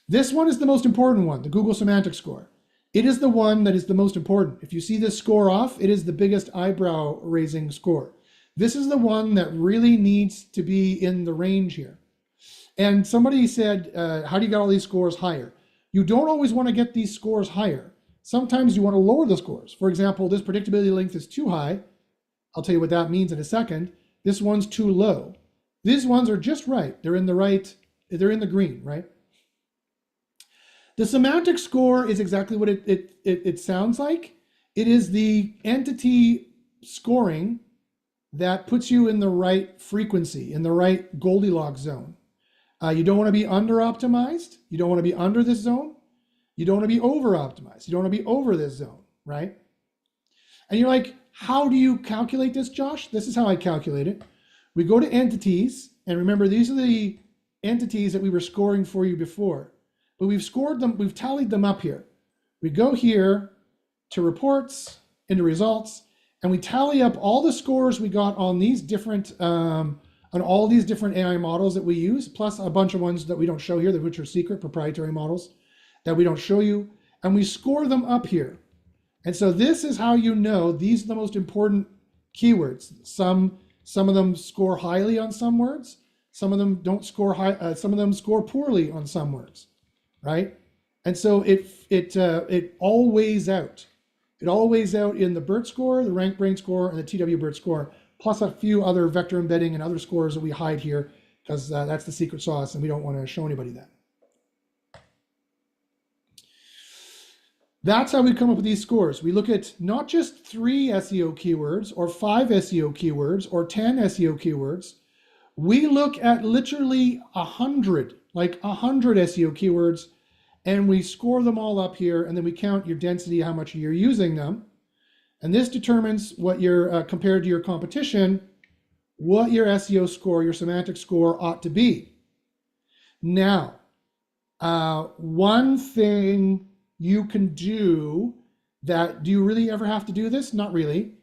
This one is the most important one, the Google Semantic Score. It is the one that is the most important. If you see this score off, it is the biggest eyebrow raising score. This is the one that really needs to be in the range here. And somebody said, how do you get all these scores higher? You don't always want to get these scores higher. Sometimes you want to lower the scores. For example, this predictability length is too high. I'll tell you what that means in a second. This one's too low. These ones are just right. They're in the green, right? The semantic score is exactly what it sounds like. It is the entity scoring that puts you in the right frequency, in the right Goldilocks zone. You don't want to be under optimized. You don't want to be under this zone. You don't want to be over optimized. You don't want to be over this zone, right? And you're like, how do you calculate this, Josh? This is how I calculate it. We go to entities, and remember, these are the entities that we were scoring for you before, but we've scored them, we've tallied them up here. We go here to reports, into results, and we tally up all the scores we got on these different on all these different AI models that we use, plus a bunch of ones that we don't show here, which are secret proprietary models that we don't show you, and we score them up here. And so this is how you know these are the most important keywords. Some of them score highly on some words, some of them don't score high, some of them score poorly on some words, right? And so it all weighs out. It all weighs out in the BERT score, the rank brain score, and the TW BERT score, plus a few other vector embedding and other scores that we hide here because that's the secret sauce and we don't want to show anybody that. That's how we come up with these scores. We look at not just 3 SEO keywords or 5 SEO keywords or 10 SEO keywords. We look at literally 100, like 100 SEO keywords, and we score them all up here, and then we count your density, how much you're using them. And this determines what you're, compared to your competition, what your SEO score, your semantic score ought to be. Now, one thing you can do that, do you really ever have to do this? Not really.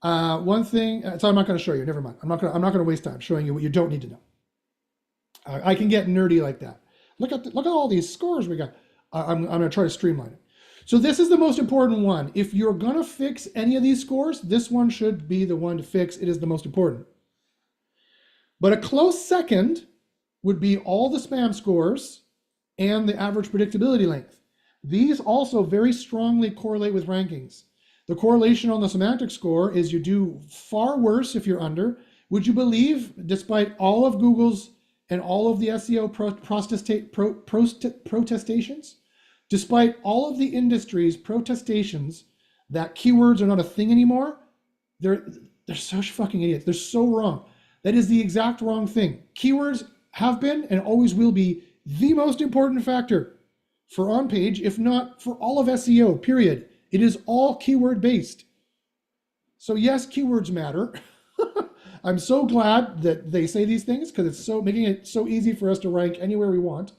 One thing, so I'm not going to show you, never mind. I'm not going to waste time showing you what you don't need to know. I can get nerdy like that. Look at all these scores we got. I'm going to try to streamline it. So this is the most important one. If you're going to fix any of these scores, this one should be the one to fix. It is the most important. But a close second would be all the spam scores and the average predictability length. These also very strongly correlate with rankings. The correlation on the semantic score is you do far worse if you're under. Would you believe, despite all of Google's and all of the SEO protestations, despite all of the industry's protestations that keywords are not a thing anymore, they're such fucking idiots. They're so wrong. That is the exact wrong thing. Keywords have been and always will be the most important factor for OnPage, if not for all of SEO, period. It is all keyword based. So yes, keywords matter. I'm so glad that they say these things because it's so making it so easy for us to rank anywhere we want.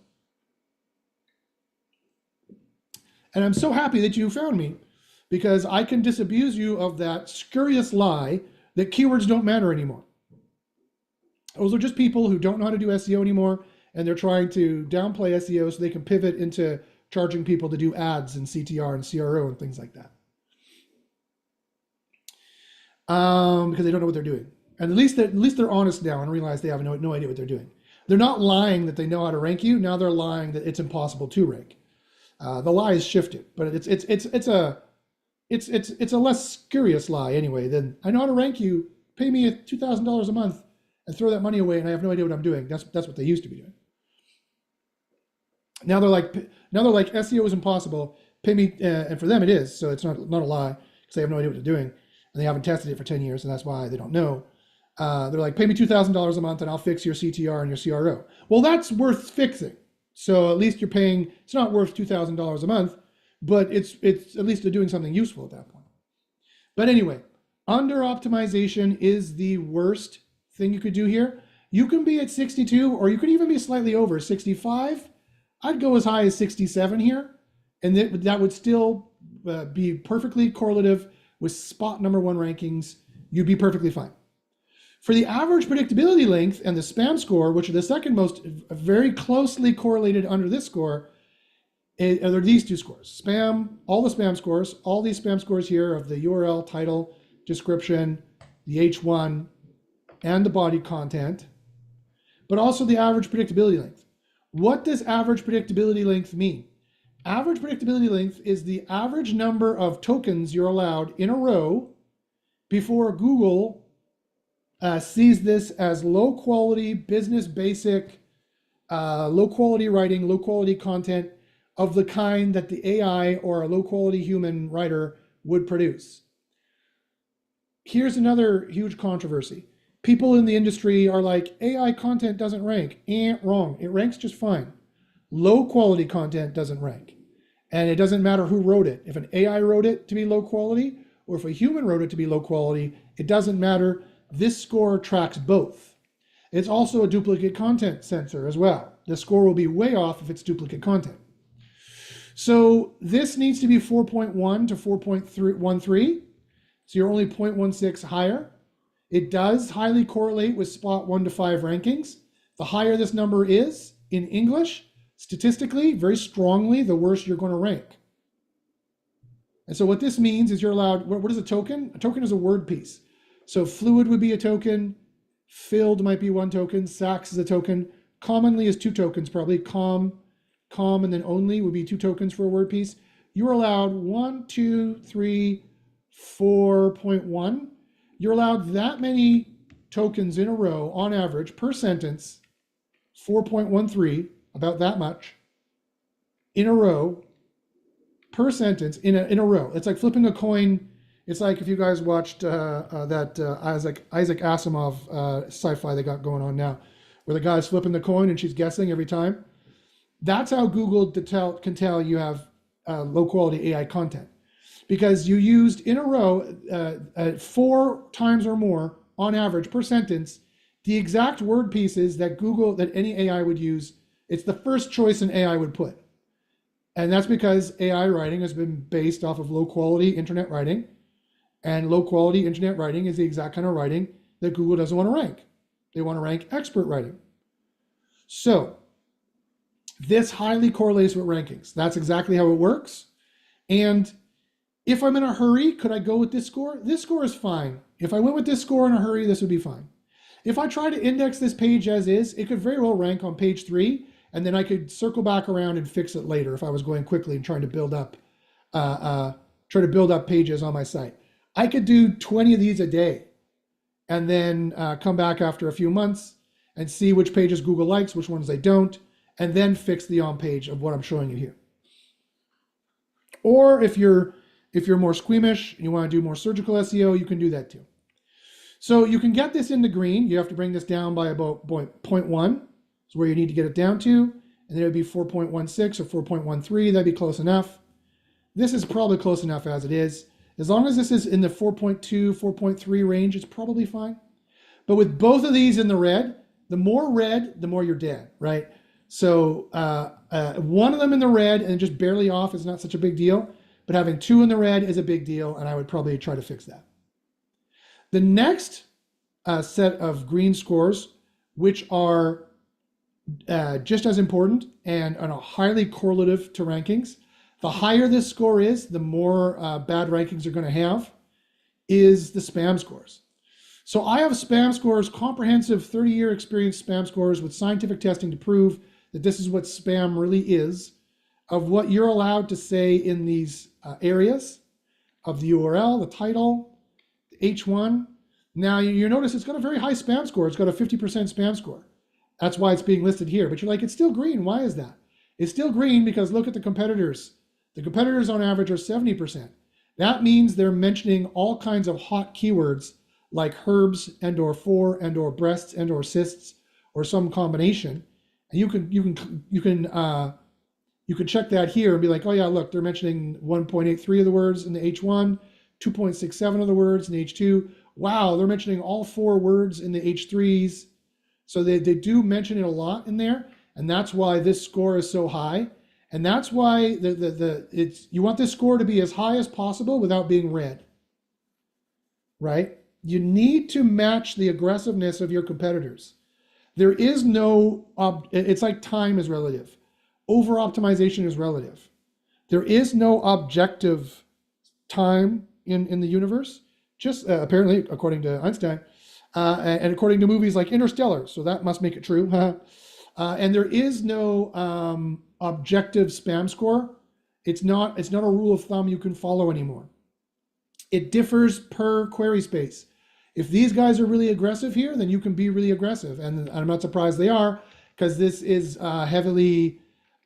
And I'm so happy that you found me because I can disabuse you of that scurrious lie that keywords don't matter anymore. Those are just people who don't know how to do SEO anymore, and they're trying to downplay SEO so they can pivot into charging people to do ads and CTR and CRO and things like that. Because they don't know what they're doing. And at least they're honest now and realize they have no idea what they're doing. They're not lying that they know how to rank you. Now they're lying that it's impossible to rank. The lie is shifted, but it's a less scurrious lie anyway than I know how to rank you. Pay me $2,000 a month and throw that money away, and I have no idea what I'm doing. That's what they used to be doing. Now they're like SEO is impossible. Pay me, and for them it is. So it's not a lie because they have no idea what they're doing, and they haven't tested it for 10 years, and that's why they don't know. They're like, pay me $2,000 a month, and I'll fix your CTR and your CRO. Well, that's worth fixing. So at least you're paying. It's not worth $2,000 a month, but it's at least they're doing something useful at that point. But anyway, under optimization is the worst thing you could do here. You can be at 62, or you could even be slightly over 65. I'd go as high as 67 here, and that would still be perfectly correlative with spot number 1 rankings. You'd be perfectly fine. For the average predictability length and the spam score, which are the second most very closely correlated under this score, are these two scores. Spam, all the spam scores, all these spam scores here of the URL, title, description, the H1, and the body content, but also the average predictability length. What does average predictability length mean? Average predictability length is the average number of tokens you're allowed in a row before Google sees this as low quality, business basic, low quality writing, low quality content of the kind that the AI or a low quality human writer would produce. Here's another huge controversy. People in the industry are like, AI content doesn't rank. Wrong. It ranks just fine. Low quality content doesn't rank. And it doesn't matter who wrote it. If an AI wrote it to be low quality, or if a human wrote it to be low quality, it doesn't matter. This score tracks both. It's also a duplicate content sensor as well. The score will be way off if it's duplicate content. So this needs to be 4.1 to 4.13. So you're only 0.16 higher. It does highly correlate with spot 1 to 5 rankings. The higher this number is in English, statistically, very strongly, the worse you're going to rank. And so what this means is you're allowed, what is a token? A token is a word piece. So fluid would be a token, filled might be 1 token, sax is a token, commonly is 2 tokens probably, calm, and then only would be 2 tokens for a word piece. You're allowed 1, 2, 3, 4.1. You're allowed that many tokens in a row on average per sentence, 4.13, about that much, in a row, per sentence, in a row. It's like flipping a coin. It's like if you guys watched that Isaac Asimov sci-fi they got going on now, where the guy's flipping the coin and she's guessing every time. That's how Google can tell you have low quality AI content, because you used in a row 4 times or more on average per sentence the exact word pieces that any AI would use. It's the first choice an AI would put. And that's because AI writing has been based off of low quality internet writing. And low quality internet writing is the exact kind of writing that Google doesn't want to rank. They want to rank expert writing. So this highly correlates with rankings. That's exactly how it works. And if I'm in a hurry, could I go with this score? This score is fine. If I went with this score in a hurry, this would be fine. If I try to index this page as is, it could very well rank on page 3, and then I could circle back around and fix it later if I was going quickly and trying to build up pages on my site. I could do 20 of these a day and then come back after a few months and see which pages Google likes, which ones they don't, and then fix the on page of what I'm showing you here. Or if you're more squeamish and you want to do more surgical SEO, you can do that too. So you can get this into green. You have to bring this down by about 0.1. Is where you need to get it down to. And then it would be 4.16 or 4.13. That'd be close enough. This is probably close enough as it is. As long as this is in the 4.2, 4.3 range, it's probably fine. But with both of these in the red, the more red, the more you're dead, right? So one of them in the red and just barely off is not such a big deal. But having 2 in the red is a big deal, and I would probably try to fix that. The next set of green scores, which are just as important and are highly correlative to rankings, the higher this score is, the more bad rankings you're going to have, is the spam scores. So I have spam scores, comprehensive 30-year experience spam scores with scientific testing to prove that this is what spam really is, of what you're allowed to say in these areas of the URL, the title, H1. Now you notice it's got a very high spam score. It's got a 50% spam score. That's why it's being listed here. But you're like, it's still green. Why is that? It's still green because look at the competitors. The competitors on average are 70%. That means they're mentioning all kinds of hot keywords like herbs and/or and/or breasts and/or cysts or some combination. And you can check that here and be like, oh yeah, look, they're mentioning 1.83 of the words in the H1, 2.67 of the words in the H2. Wow, they're mentioning all 4 words in the H3s. So they do mention it a lot in there, and that's why this score is so high. And that's why you want this score to be as high as possible without being red, right? You need to match the aggressiveness of your competitors. There is no, it's like time is relative. Over optimization is relative. There is no objective time in the universe, just apparently according to Einstein, and according to movies like Interstellar, so that must make it true. And there is no objective spam score. It's not a rule of thumb you can follow anymore. It differs per query space. If these guys are really aggressive here, then you can be really aggressive, and I'm not surprised they are, because this is a heavily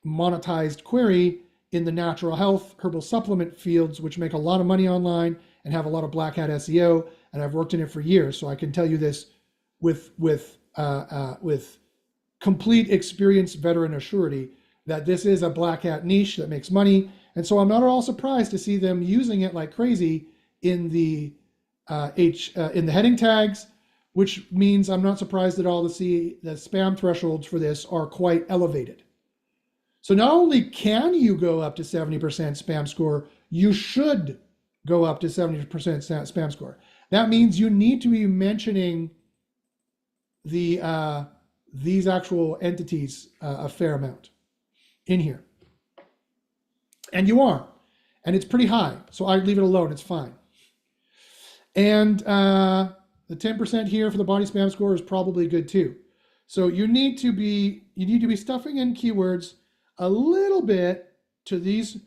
monetized query in the natural health herbal supplement fields, which make a lot of money online and have a lot of black hat SEO, and I've worked in it for years, so I can tell you this with complete experience, veteran assurity, that this is a black hat niche that makes money. And so I'm not at all surprised to see them using it like crazy in the in the heading tags, which means I'm not surprised at all to see the spam thresholds for this are quite elevated. So not only can you go up to 70% spam score, you should go up to 70% spam score. That means you need to be mentioning the these actual entities a fair amount in here. And you are. And it's pretty high. So I leave it alone. It's fine. And the 10% here for the body spam score is probably good too. So you need to be stuffing in keywords a little bit to these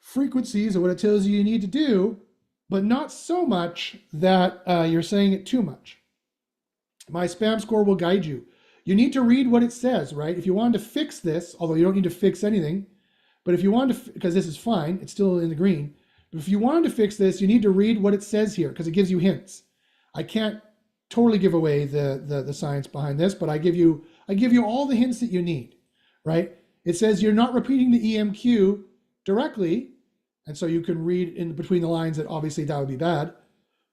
frequencies of what it tells you need to do, but not so much that you're saying it too much. My spam score will guide you. You need to read what it says, right? If you wanted to fix this, although you don't need to fix anything, but if you wanted to, because this is fine, it's still in the green. But if you wanted to fix this, you need to read what it says here because it gives you hints. I can't totally give away the science behind this, but I give you all the hints that you need, right? It says you're not repeating the EMQ directly, and so you can read in between the lines that obviously that would be bad,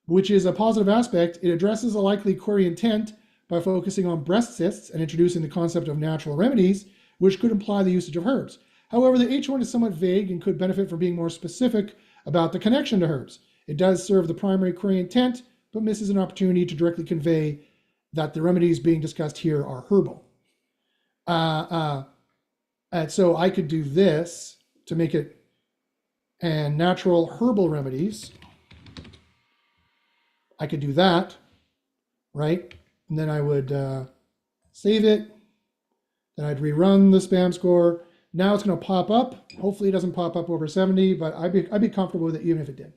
which is a positive aspect. It addresses a likely query intent by focusing on breast cysts and introducing the concept of natural remedies, which could imply the usage of herbs. However, the H1 is somewhat vague and could benefit from being more specific about the connection to herbs. It does serve the primary query intent, but misses an opportunity to directly convey that the remedies being discussed here are herbal. And so I could do this to make it and natural herbal remedies. I could do that, right? And then I would save it. Then I'd rerun the spam score. Now it's going to pop up. Hopefully it doesn't pop up over 70, but I'd be comfortable with it even if it did.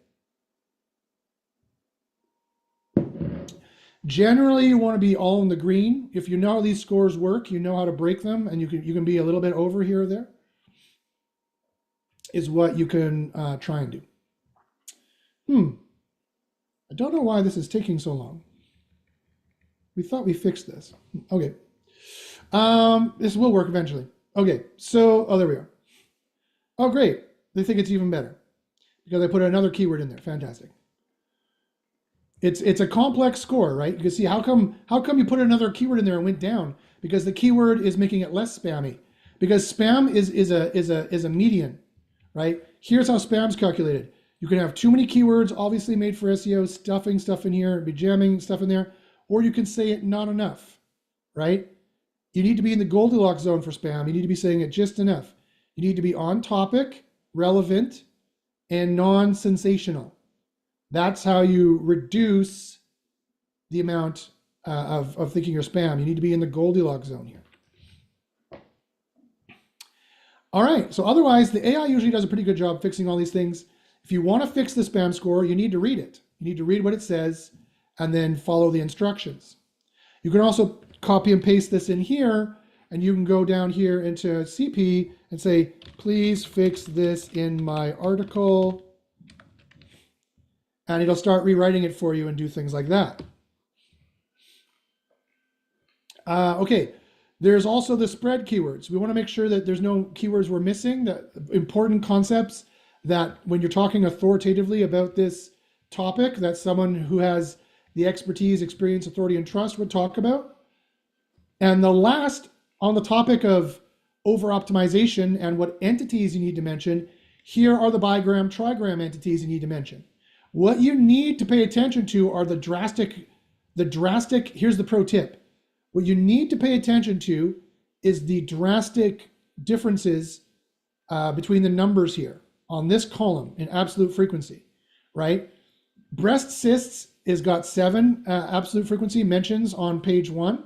Generally, you want to be all in the green. If you know how these scores work, you know how to break them, and you can be a little bit over here or there, is what you can try and do. I don't know why this is taking so long. We thought we fixed this. Okay. This will work eventually. Okay, so, oh, there we are. Oh, great. They think it's even better because I put another keyword in there. Fantastic. It's a complex score, right? You can see how come you put another keyword in there and went down? Because the keyword is making it less spammy. Because spam is a median, right? Here's how spam's calculated. You can have too many keywords, obviously made for SEO, stuffing stuff in here, be jamming stuff in there, or you can say it not enough, right? You need to be in the Goldilocks zone for spam. You need to be saying it just enough. You need to be on topic, relevant, and non-sensational. That's how you reduce the amount of thinking you're spam. You need to be in the Goldilocks zone here. All right, so otherwise, the AI usually does a pretty good job fixing all these things. If you want to fix the spam score, you need to read it. You need to read what it says and then follow the instructions. You can also copy and paste this in here, and you can go down here into CP and say, please fix this in my article. And it'll start rewriting it for you and do things like that. Okay, there's also the spread keywords. We want to make sure that there's no keywords we're missing, that important concepts that when you're talking authoritatively about this topic, that someone who has the expertise, experience, authority, and trust would talk about. And the last, on the topic of over-optimization and what entities you need to mention, here are the bigram, trigram entities you need to mention. What you need to pay attention to are the drastic, here's the pro tip. What you need to pay attention to is the drastic differences between the numbers here on this column in absolute frequency, right? Breast cysts has got 7 absolute frequency mentions on page 1.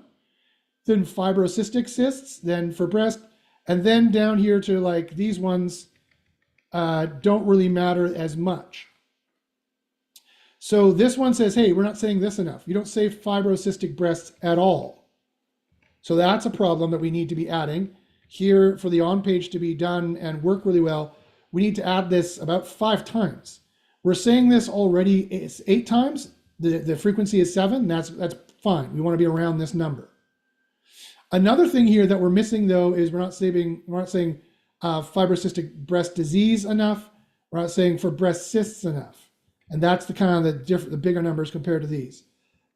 Then fibrocystic cysts, then for breast, and then down here to like these ones don't really matter as much. So this one says, hey, we're not saying this enough. You don't say fibrocystic breasts at all. So that's a problem that we need to be adding. Here for the on-page to be done and work really well, we need to add this about 5 times. We're saying this already 8 times. The frequency is 7. That's fine. We want to be around this number. Another thing here that we're missing though is we're not saying fibrocystic breast disease enough. We're not saying for breast cysts enough. And that's the kind of the bigger numbers compared to these.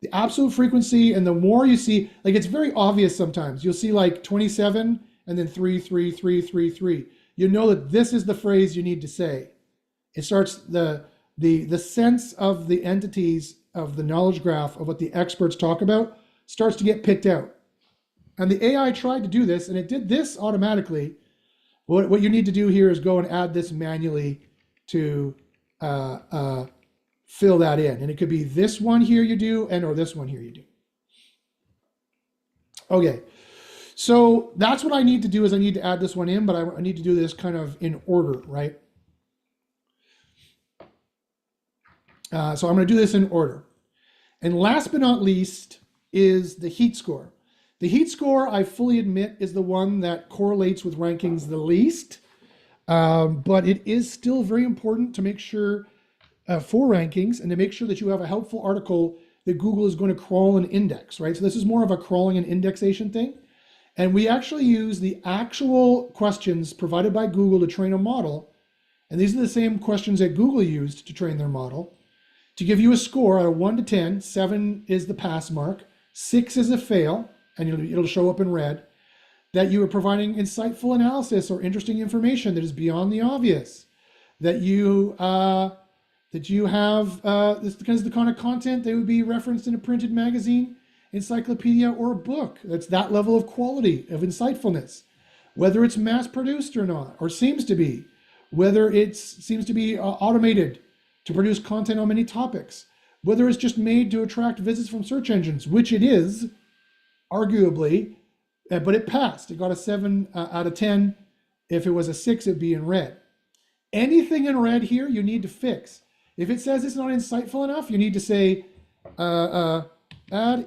The absolute frequency, and the more you see, like it's very obvious sometimes. You'll see like 27 and then 3, 3, 3, 3, 3. You know that this is the phrase you need to say. It starts the sense of the entities of the knowledge graph of what the experts talk about starts to get picked out. And the AI tried to do this, and it did this automatically. What you need to do here is go and add this manually to fill that in. And it could be this one here you do, and or this one here you do. Okay, so that's what I need to do is I need to add this one in, but I need to do this kind of in order, right? So I'm going to do this in order. And last but not least is the heat score. The heat score, I fully admit, is the one that correlates with rankings the least, but it is still very important to make sure for rankings and to make sure that you have a helpful article that Google is going to crawl and index, right? So this is more of a crawling and indexation thing. And we actually use the actual questions provided by Google to train a model. And these are the same questions that Google used to train their model to give you a score out of 1 to 10. 7 is the pass mark, 6 is a fail, and it'll show up in red, that you are providing insightful analysis or interesting information that is beyond the obvious, that you have this is the kind of content that would be referenced in a printed magazine, encyclopedia, or a book. That's that level of quality, of insightfulness, whether it's mass produced or not, or seems to be, whether it seems to be automated to produce content on many topics, whether it's just made to attract visits from search engines, which it is, arguably, but it passed. It got a 7 out of 10. If it was a 6, it'd be in red. Anything in red here, you need to fix. If it says it's not insightful enough, you need to say, add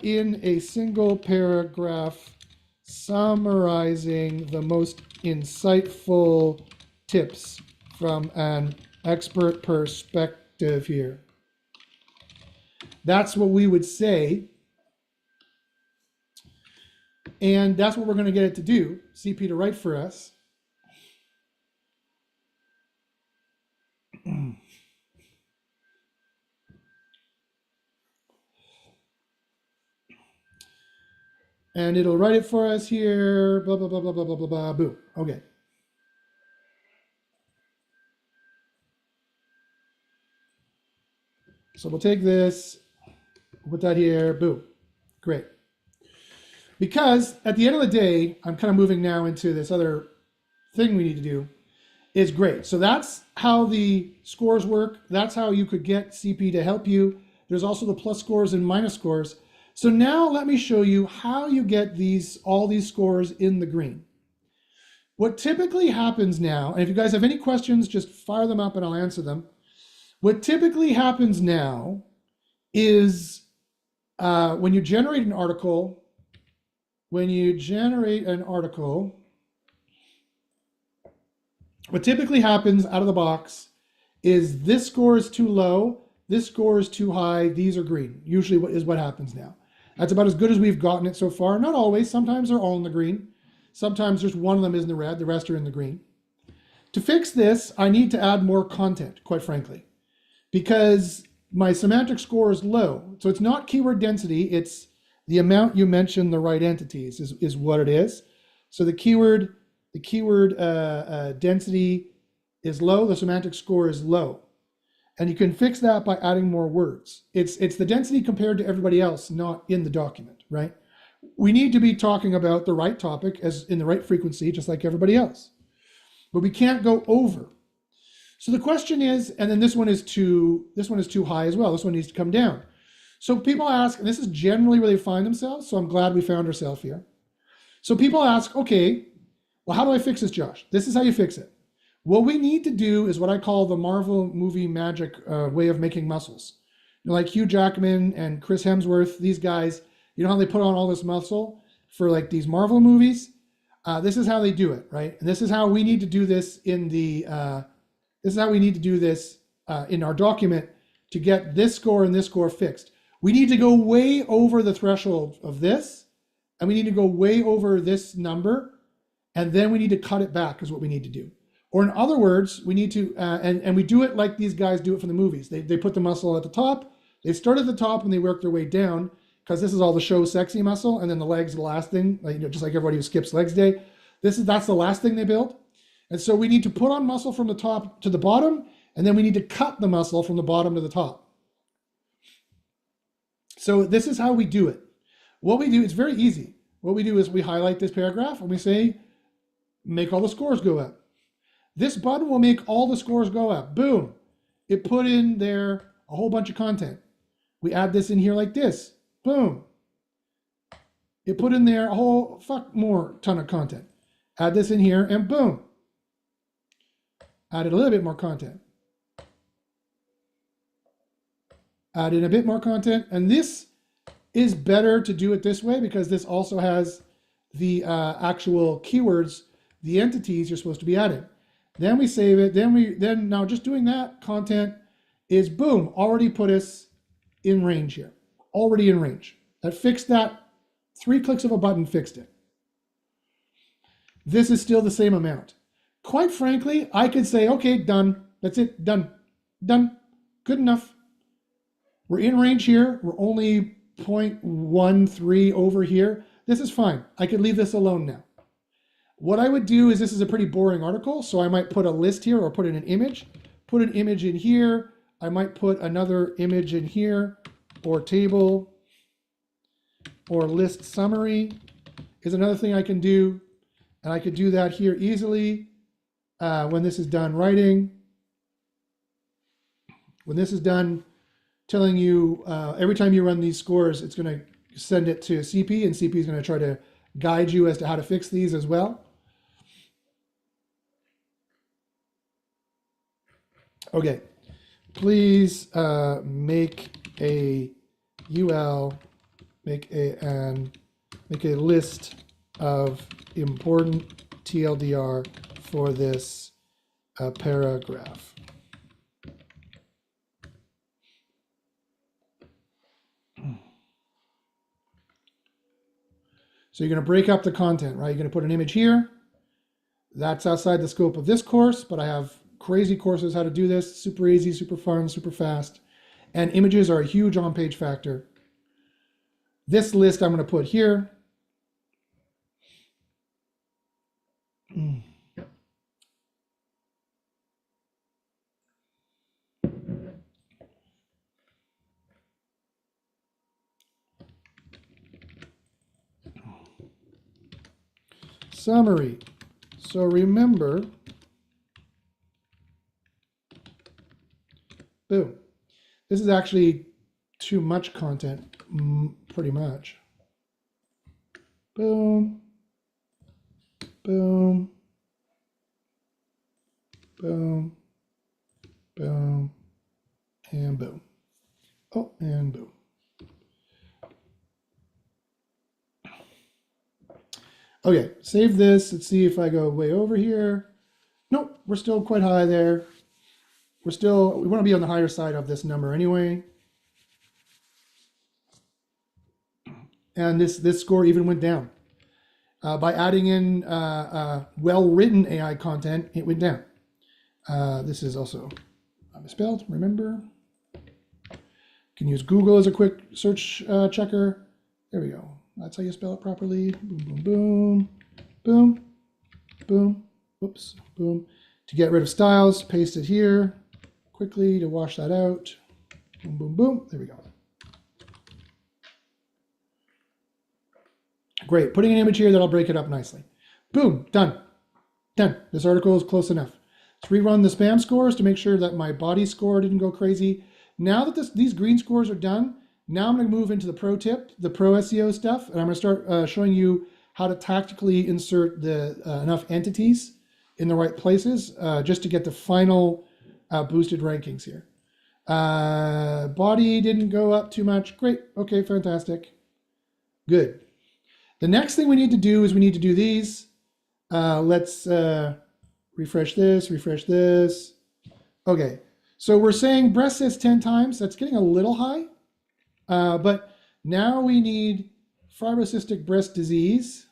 in a single paragraph summarizing the most insightful tips from an expert perspective here. That's what we would say. And that's what we're going to get it to do, CP to write for us. And it'll write it for us here, blah, blah, blah, blah, blah, blah, blah, blah, boom. Okay. So we'll take this, put that here, boom. Great. Because at the end of the day, I'm kind of moving now into this other thing we need to do, is great. So that's how the scores work. That's how you could get CP to help you. There's also the plus scores and minus scores. So now let me show you how you get all these scores in the green. What typically happens now, and if you guys have any questions, just fire them up and I'll answer them. What typically happens now is when you generate an article, what typically happens out of the box is this score is too low, this score is too high, these are green. Usually what happens now. That's about as good as we've gotten it so far. Not always. Sometimes they're all in the green. Sometimes just one of them is in the red. The rest are in the green. To fix this, I need to add more content, quite frankly, because my semantic score is low. So it's not keyword density. It's the amount you mention the right entities is what it is. So the keyword density is low. The semantic score is low. And you can fix that by adding more words. It's the density compared to everybody else, not in the document, right? We need to be talking about the right topic as in the right frequency, just like everybody else. But we can't go over. So the question is, and then this one is too high as well. This one needs to come down. So people ask, and this is generally where they find themselves, so I'm glad we found ourselves here. So people ask, okay, well, how do I fix this, Josh? This is how you fix it. What we need to do is what I call the Marvel movie magic way of making muscles. You know, like Hugh Jackman and Chris Hemsworth, these guys, you know how they put on all this muscle for like these Marvel movies? This is how they do it, right? And this is how we need to do this in in our document to get this score and this score fixed. We need to go way over the threshold of this, and we need to go way over this number, and then we need to cut it back is what we need to do. Or in other words, we need to, and we do it like these guys do it for the movies. They put the muscle at the top, they start at the top and they work their way down, because this is all the show sexy muscle, and then the legs are the last thing, like, you know, just like everybody who skips legs day. That's the last thing they build. And so we need to put on muscle from the top to the bottom, and then we need to cut the muscle from the bottom to the top. So this is how we do it. What we do, it's very easy. What we do is we highlight this paragraph and we say, make all the scores go up. This button will make all the scores go up. Boom. It put in there a whole bunch of content. We add this in here like this. Boom. It put in there a whole more ton of content. Add this in here and boom. Added a little bit more content. Add in a bit more content. And this is better to do it this way because this also has the actual keywords, the entities you're supposed to be adding. Then we save it. Then now just doing that content is boom, already put us in range here. Already in range. That fixed that. 3 clicks of a button fixed it. This is still the same amount. Quite frankly, I could say, okay, done. That's it, done. Done. Good enough. We're in range here. We're only 0.13 over here. This is fine. I could leave this alone now. What I would do is, this is a pretty boring article, so I might put a list here or put in an image. Put an image in here. I might put another image in here, or table, or list summary is another thing I can do. And I could do that here easily when this is done writing. When this is done telling you, every time you run these scores, it's going to send it to CP, and CP is going to try to guide you as to how to fix these as well. Okay, please make a UL, make a list of important TLDR for this paragraph. So you're going to break up the content, right? You're going to put an image here. That's outside the scope of this course, but I have crazy courses how to do this. Super easy, super fun, super fast. And images are a huge on-page factor. This list I'm going to put here. Summary. So remember, boom. This is actually too much content, pretty much. Boom, boom, boom, boom, and boom. Oh, and boom. Okay, save this. Let's see if I go way over here. Nope, we're still quite high there. We want to be on the higher side of this number anyway. And this score even went down. By adding in well-written AI content, it went down. This is also misspelled, remember. You can use Google as a quick search checker. There we go. That's how you spell it properly. Boom, boom, boom, boom, boom, whoops, boom. To get rid of styles, paste it here quickly to wash that out. Boom, boom, boom. There we go. Great. Putting an image here that'll break it up nicely. Boom, done. Done. This article is close enough. Let's rerun the spam scores to make sure that my body score didn't go crazy. Now that these green scores are done, now I'm going to move into the pro tip, the pro SEO stuff, and I'm going to start showing you how to tactically insert the enough entities in the right places just to get the final boosted rankings here. Body didn't go up too much. Great. Okay, fantastic. Good. The next thing we need to do is we need to do these. Let's refresh this, refresh this. Okay, so we're saying breast cyst 10 times. That's getting a little high. But now we need fibrocystic breast disease.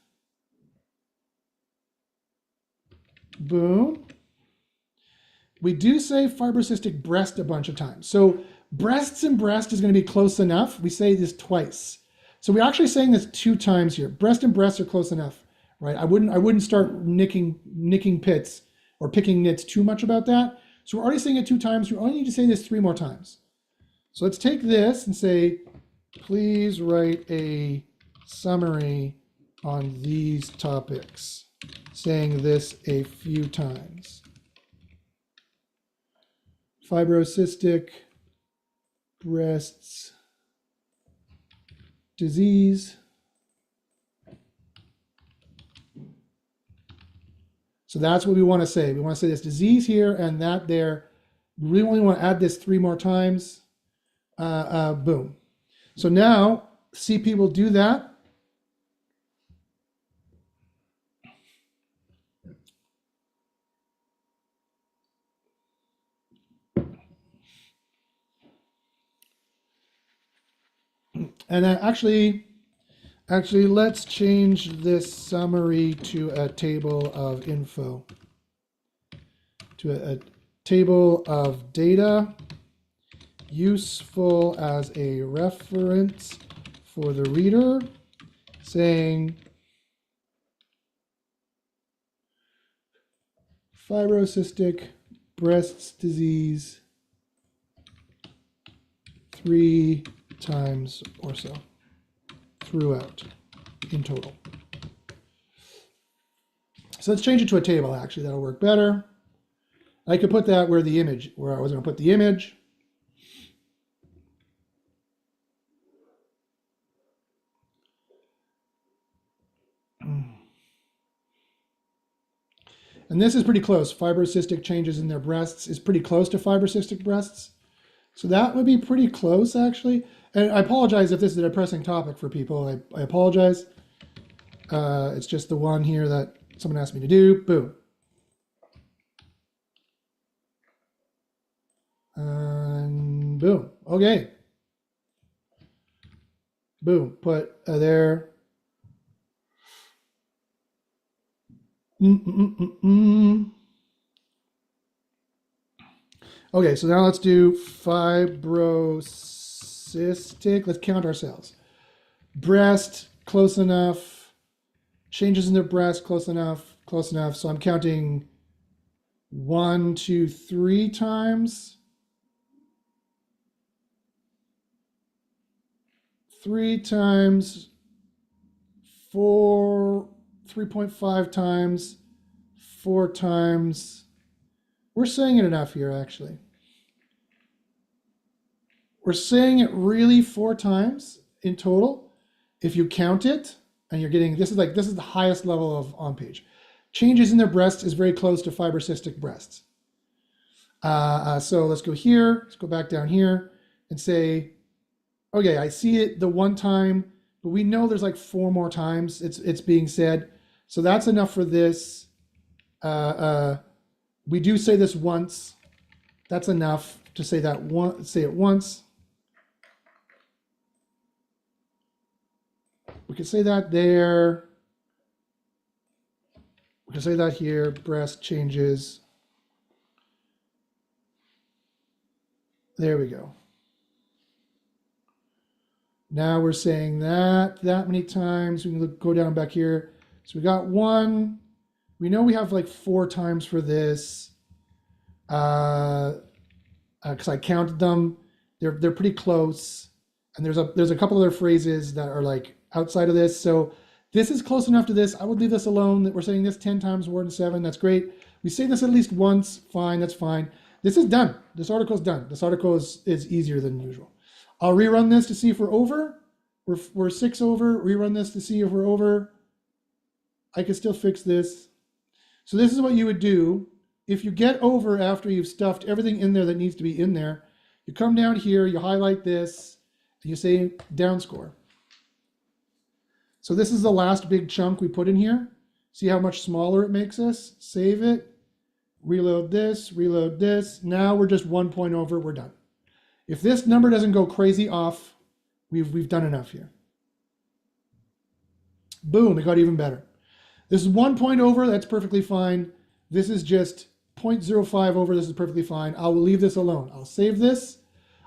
Boom. We do say fibrocystic breast a bunch of times. So breasts and breast is going to be close enough. We say this twice. So we're actually saying this 2 times here. Breast and breast are close enough, right? I wouldn't start nicking pits or picking nits too much about that. So we're already saying it 2 times. We only need to say this 3 more times. So let's take this and say please write a summary on these topics, saying this a few times. Fibrocystic breasts disease. So that's what we want to say. We want to say this disease here and that there. We really only want to add this 3 more times. Boom. So now CP will do that. And then actually, let's change this summary to a table of info, to a table of data, useful as a reference for the reader, saying fibrocystic breasts disease 3 times or so throughout in total. So let's change it to a table, actually. That'll work better. I could put that where I was going to put the image. And this is pretty close. Fibrocystic changes in their breasts is pretty close to fibrocystic breasts. So that would be pretty close, actually. And I apologize if this is a depressing topic for people. I apologize. It's just the one here that someone asked me to do. Boom. And boom. Okay. Boom. Put there. Okay, so now let's do fibrocystic. Let's count ourselves. Breast, close enough. Changes in the breast, close enough, close enough. So I'm counting 1, 2, 3 times. 3 times, 4, 3.5 times, 4 times. We're saying it enough here, actually. We're saying it really 4 times in total. If you count it, and you're getting, this is the highest level of OnPage. Changes in their breasts is very close to fibrocystic breasts. So let's go here, let's go back down here and say, okay, I see it the one time, but we know there's like 4 more times it's being said. So that's enough for this. We do say this once. That's enough to say that say it once. We can say that there. We can say that here. Breast changes. There we go. Now we're saying that many times. We can go down back here. So we got 1. We know we have like 4 times for this. Because I counted them. They're pretty close. And there's a couple other phrases that are like outside of this. So this is close enough to this. I would leave this alone. That we're saying this 10 times more than 7. That's great. We say this at least once. Fine. That's fine. This is done. This article is done. This article is easier than usual. I'll rerun this to see if we're over. We're 6 over. Rerun this to see if we're over. I can still fix this. So this is what you would do. If you get over after you've stuffed everything in there that needs to be in there, you come down here, you highlight this, and you say down score. So this is the last big chunk we put in here. See how much smaller it makes us? Save it, reload this, reload this. Now we're just 1 point over, we're done. If this number doesn't go crazy off, we've done enough here. Boom, it got even better. This is 1 point over, that's perfectly fine. This is just 0.05 over, this is perfectly fine. I will leave this alone. I'll save this.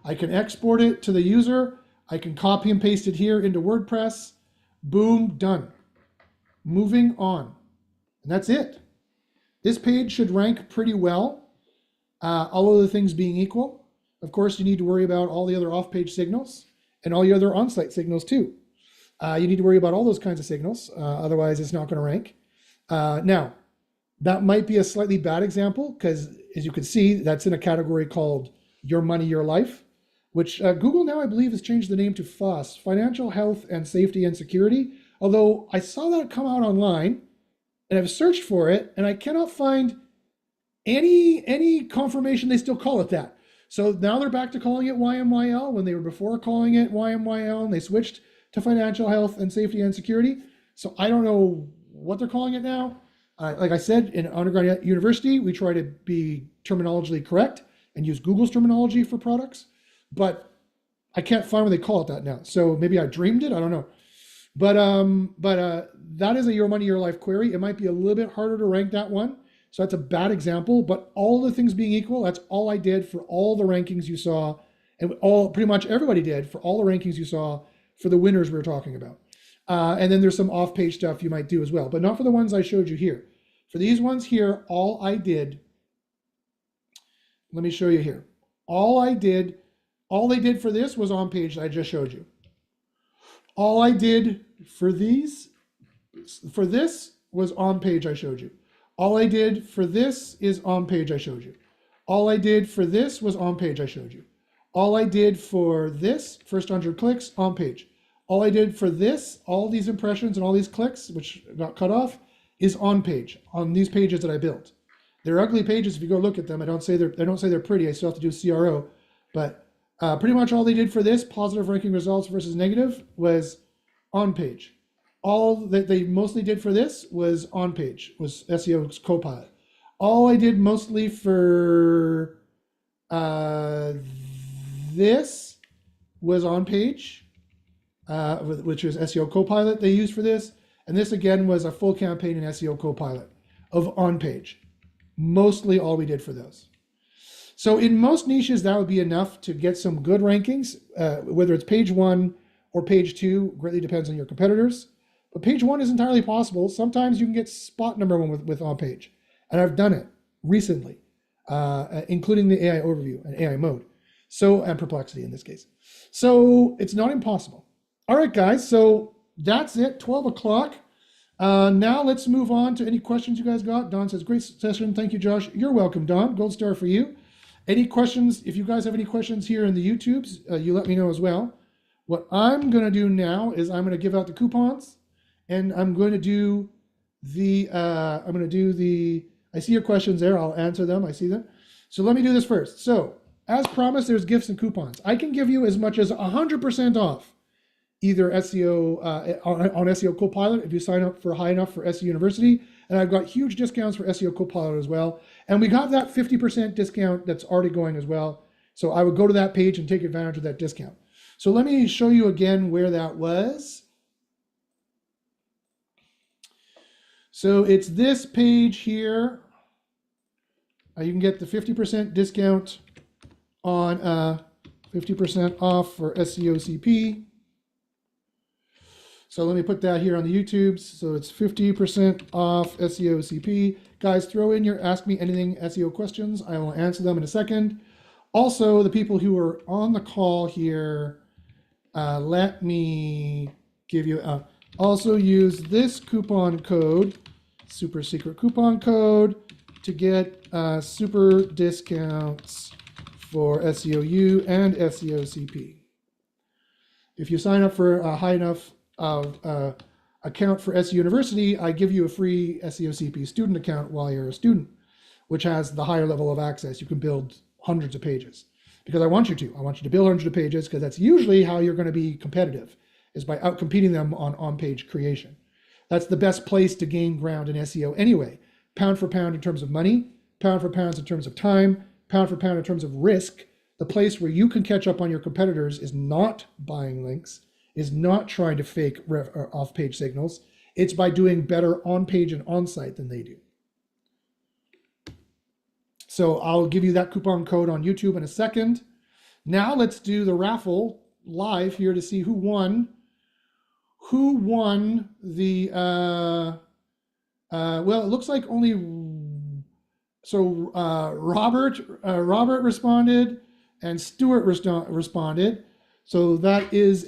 I can export it to the user. I can copy and paste it here into WordPress. Boom, done. Moving on. And that's it. This page should rank pretty well, all other things being equal. Of course, you need to worry about all the other off-page signals and all your other on-site signals too. You need to worry about all those kinds of signals. Otherwise, it's not going to rank. Now, that might be a slightly bad example because, as you can see, that's in a category called Your Money, Your Life, which Google now, I believe, has changed the name to FOSS, Financial Health and Safety and Security. Although I saw that come out online and I've searched for it and I cannot find any confirmation they still call it that. So now they're back to calling it YMYL when they were before calling it YMYL, and they switched to Financial Health and Safety and Security. So I don't know what they're calling it now. Like I said, in undergrad university, we try to be terminologically correct and use Google's terminology for products, but I can't find what they call it that now. So maybe I dreamed it, I don't know. But that is a Your Money, Your Life query. It might be a little bit harder to rank that one. So that's a bad example, but all the things being equal, that's all I did for all the rankings you saw, and pretty much everybody did for all the rankings you saw for the winners we were talking about. And then there's some off-page stuff you might do as well, but not for the ones I showed you here. For these ones here, all I did, let me show you here. All they did for this was OnPage that I just showed you. All I did for this was OnPage I showed you. All I did for this is OnPage I showed you. All I did for this was OnPage I showed you. All I did for this, first 100 clicks, OnPage. All I did for this, all these impressions and all these clicks, which got cut off, is OnPage, on these pages that I built. They're ugly pages if you go look at them. I don't say they're pretty. I still have to do CRO. But pretty much all they did for this, positive ranking results versus negative, was OnPage. All that they mostly did for this was OnPage, was SEO's Copilot. All I did mostly for this was OnPage, which was SEO Copilot they used for this. And this again was a full campaign in SEO Copilot of OnPage. Mostly all we did for those. So in most niches, that would be enough to get some good rankings, whether it's page 1 or page 2, greatly depends on your competitors. But page 1 is entirely possible. Sometimes you can get spot number 1 with OnPage. And I've done it recently, including the AI overview and AI mode. And perplexity in this case. So it's not impossible. All right, guys. So that's it, 12 o'clock. Now let's move on to any questions you guys got. Don says, great session. Thank you, Josh. You're welcome, Don. Gold star for you. Any questions? If you guys have any questions here in the YouTubes, you let me know as well. What I'm going to do now is I'm going to give out the coupons, and I'm going to do I see your questions there. I'll answer them. I see them. So let me do this first. So as promised, there's gifts and coupons. I can give you as much as 100% off either SEO on SEO Copilot if you sign up for high enough for SEO University. And I've got huge discounts for SEO Copilot as well. And we got that 50% discount that's already going as well. So I would go to that page and take advantage of that discount. So let me show you again where that was. So it's this page here. You can get the 50% discount on 50% off for SEO CP. So let me put that here on the YouTubes. So it's 50% off SEO CP. Guys, throw in your Ask Me Anything SEO questions. I will answer them in a second. Also, the people who are on the call here, let me give you, also use this coupon code, super secret coupon code, to get super discounts for SEOU and SEO CP. If you sign up for a high enough account for SEO University, I give you a free SEO CP student account while you're a student, which has the higher level of access. You can build hundreds of pages because I want you to. I want you to build hundreds of pages because that's usually how you're going to be competitive, is by outcompeting them on-page creation. That's the best place to gain ground in SEO anyway. Pound for pound in terms of money, pound for pound in terms of time, pound for pound in terms of risk. The place where you can catch up on your competitors is not buying links, is not trying to fake off-page signals. It's by doing better on-page and on-site than they do. So I'll give you that coupon code on YouTube in a second. Now let's do the raffle live here to see who won. Who won the, well, it looks like only, so Robert responded and Stuart responded. So that is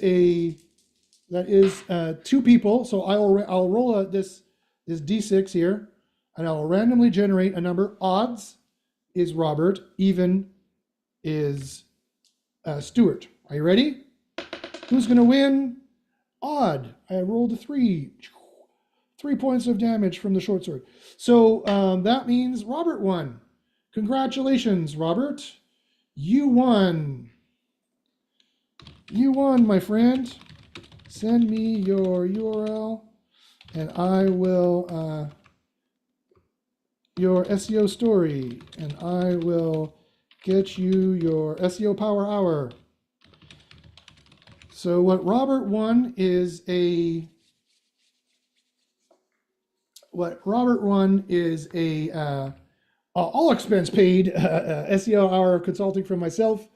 two people. So I'll roll this D6 here, and I'll randomly generate a number. Odds is Robert. Even is Stuart. Are you ready? Who's going to win? Odd. I rolled a 3. 3 points of damage from the short sword. So that means Robert won. Congratulations, Robert. You won. You won, my friend. Send me your URL, and I will, your SEO story, and I will get you your SEO Power Hour. So what Robert won is all expense paid SEO hour consulting from myself,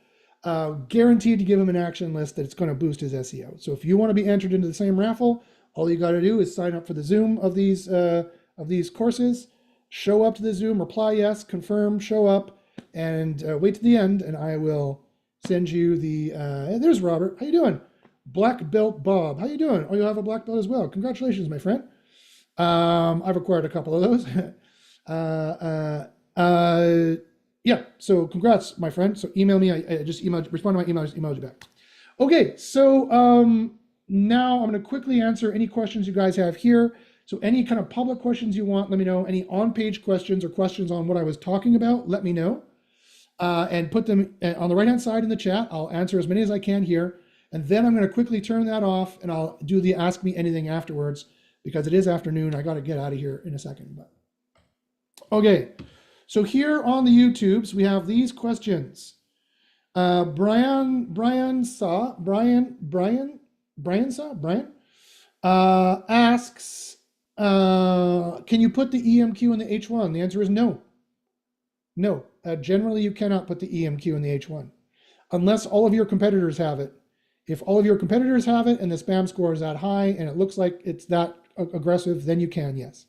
guaranteed to give him an action list that it's going to boost his SEO. So if you want to be entered into the same raffle, all you got to do is sign up for the Zoom of these courses, show up to the Zoom, reply yes, confirm, show up, and wait to the end, and I will send you the. There's Robert. How you doing? Black Belt Bob. How you doing? Oh, you have a black belt as well. Congratulations, my friend. I've acquired a couple of those. Yeah, so congrats, my friend. So email me. I just respond to my email, I just emailed you back. Okay, so now I'm going to quickly answer any questions you guys have here. So any kind of public questions you want, let me know. Any on-page questions or questions on what I was talking about, let me know. And put them on the right-hand side in the chat. I'll answer as many as I can here. And then I'm going to quickly turn that off, and I'll do the Ask Me Anything afterwards, because it is afternoon. I got to get out of here in a second. But okay, so here on the YouTubes, we have these questions. Brian asks, can you put the EMQ in the H1? The answer is no. No, generally you cannot put the EMQ in the H1 unless all of your competitors have it. If all of your competitors have it and the spam score is that high and it looks like it's that aggressive, then you can, yes.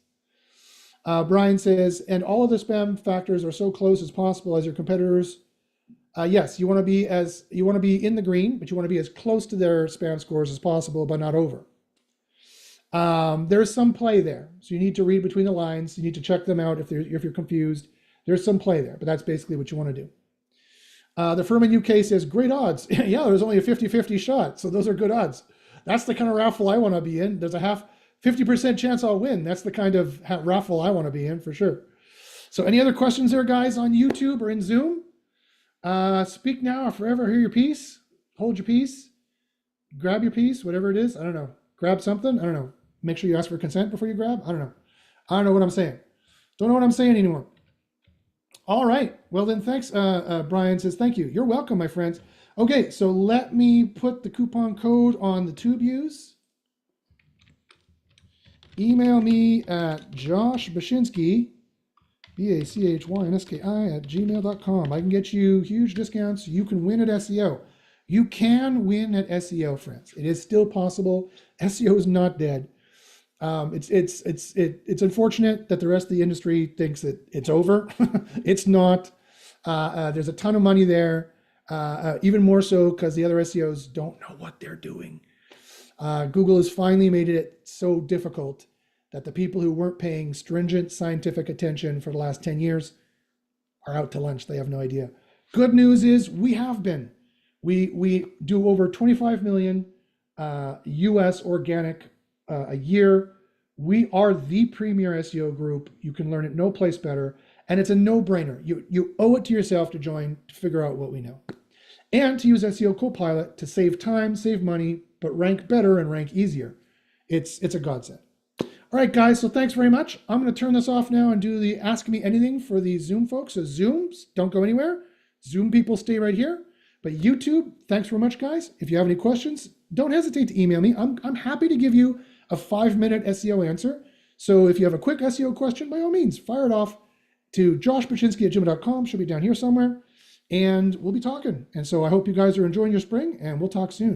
Brian says, and all of the spam factors are so close as possible as your competitors. Yes, you want to be in the green, but you want to be as close to their spam scores as possible, but not over. There's some play there, so you need to read between the lines. You need to check them out if you're confused. There's some play there, but that's basically what you want to do. The firm in UK says, great odds. Yeah, there's only a 50-50 shot, so those are good odds. That's the kind of raffle I want to be in. There's a 50% chance I'll win. That's the kind of raffle I want to be in for sure. So any other questions there, guys, on YouTube or in Zoom? Speak now or forever hear your piece. Hold your peace. Grab your piece, whatever it is. I don't know. Grab something. I don't know. Make sure you ask for consent before you grab. I don't know. I don't know what I'm saying. Don't know what I'm saying anymore. All right. Well, then thanks. Brian says, thank you. You're welcome, my friends. Okay, so let me put the coupon code on the TubeViews. Email me at joshbashinsky, BACHYNSKI@gmail.com. I can get you huge discounts. You can win at SEO. You can win at SEO, friends. It is still possible. SEO is not dead. It's unfortunate that the rest of the industry thinks that it's over. It's not. There's a ton of money there. Even more so because the other SEOs don't know what they're doing. Google has finally made it so difficult that the people who weren't paying stringent scientific attention for the last 10 years are out to lunch. They have no idea. Good news is we have been. We do over 25 million US organic a year. We are the premier SEO group. You can learn it no place better. And it's a no-brainer. You owe it to yourself to join to figure out what we know. And to use SEO Copilot to save time, save money, but rank better and rank easier. It's a godsend. All right, guys, so thanks very much. I'm going to turn this off now and do the Ask Me Anything for the Zoom folks. So Zooms, don't go anywhere. Zoom people, stay right here. But YouTube, thanks very much, guys. If you have any questions, don't hesitate to email me. I'm happy to give you a 5-minute SEO answer. So if you have a quick SEO question, by all means, fire it off to joshbashinsky@gmail.com. Should be down here somewhere. And we'll be talking. And so I hope you guys are enjoying your spring, and we'll talk soon.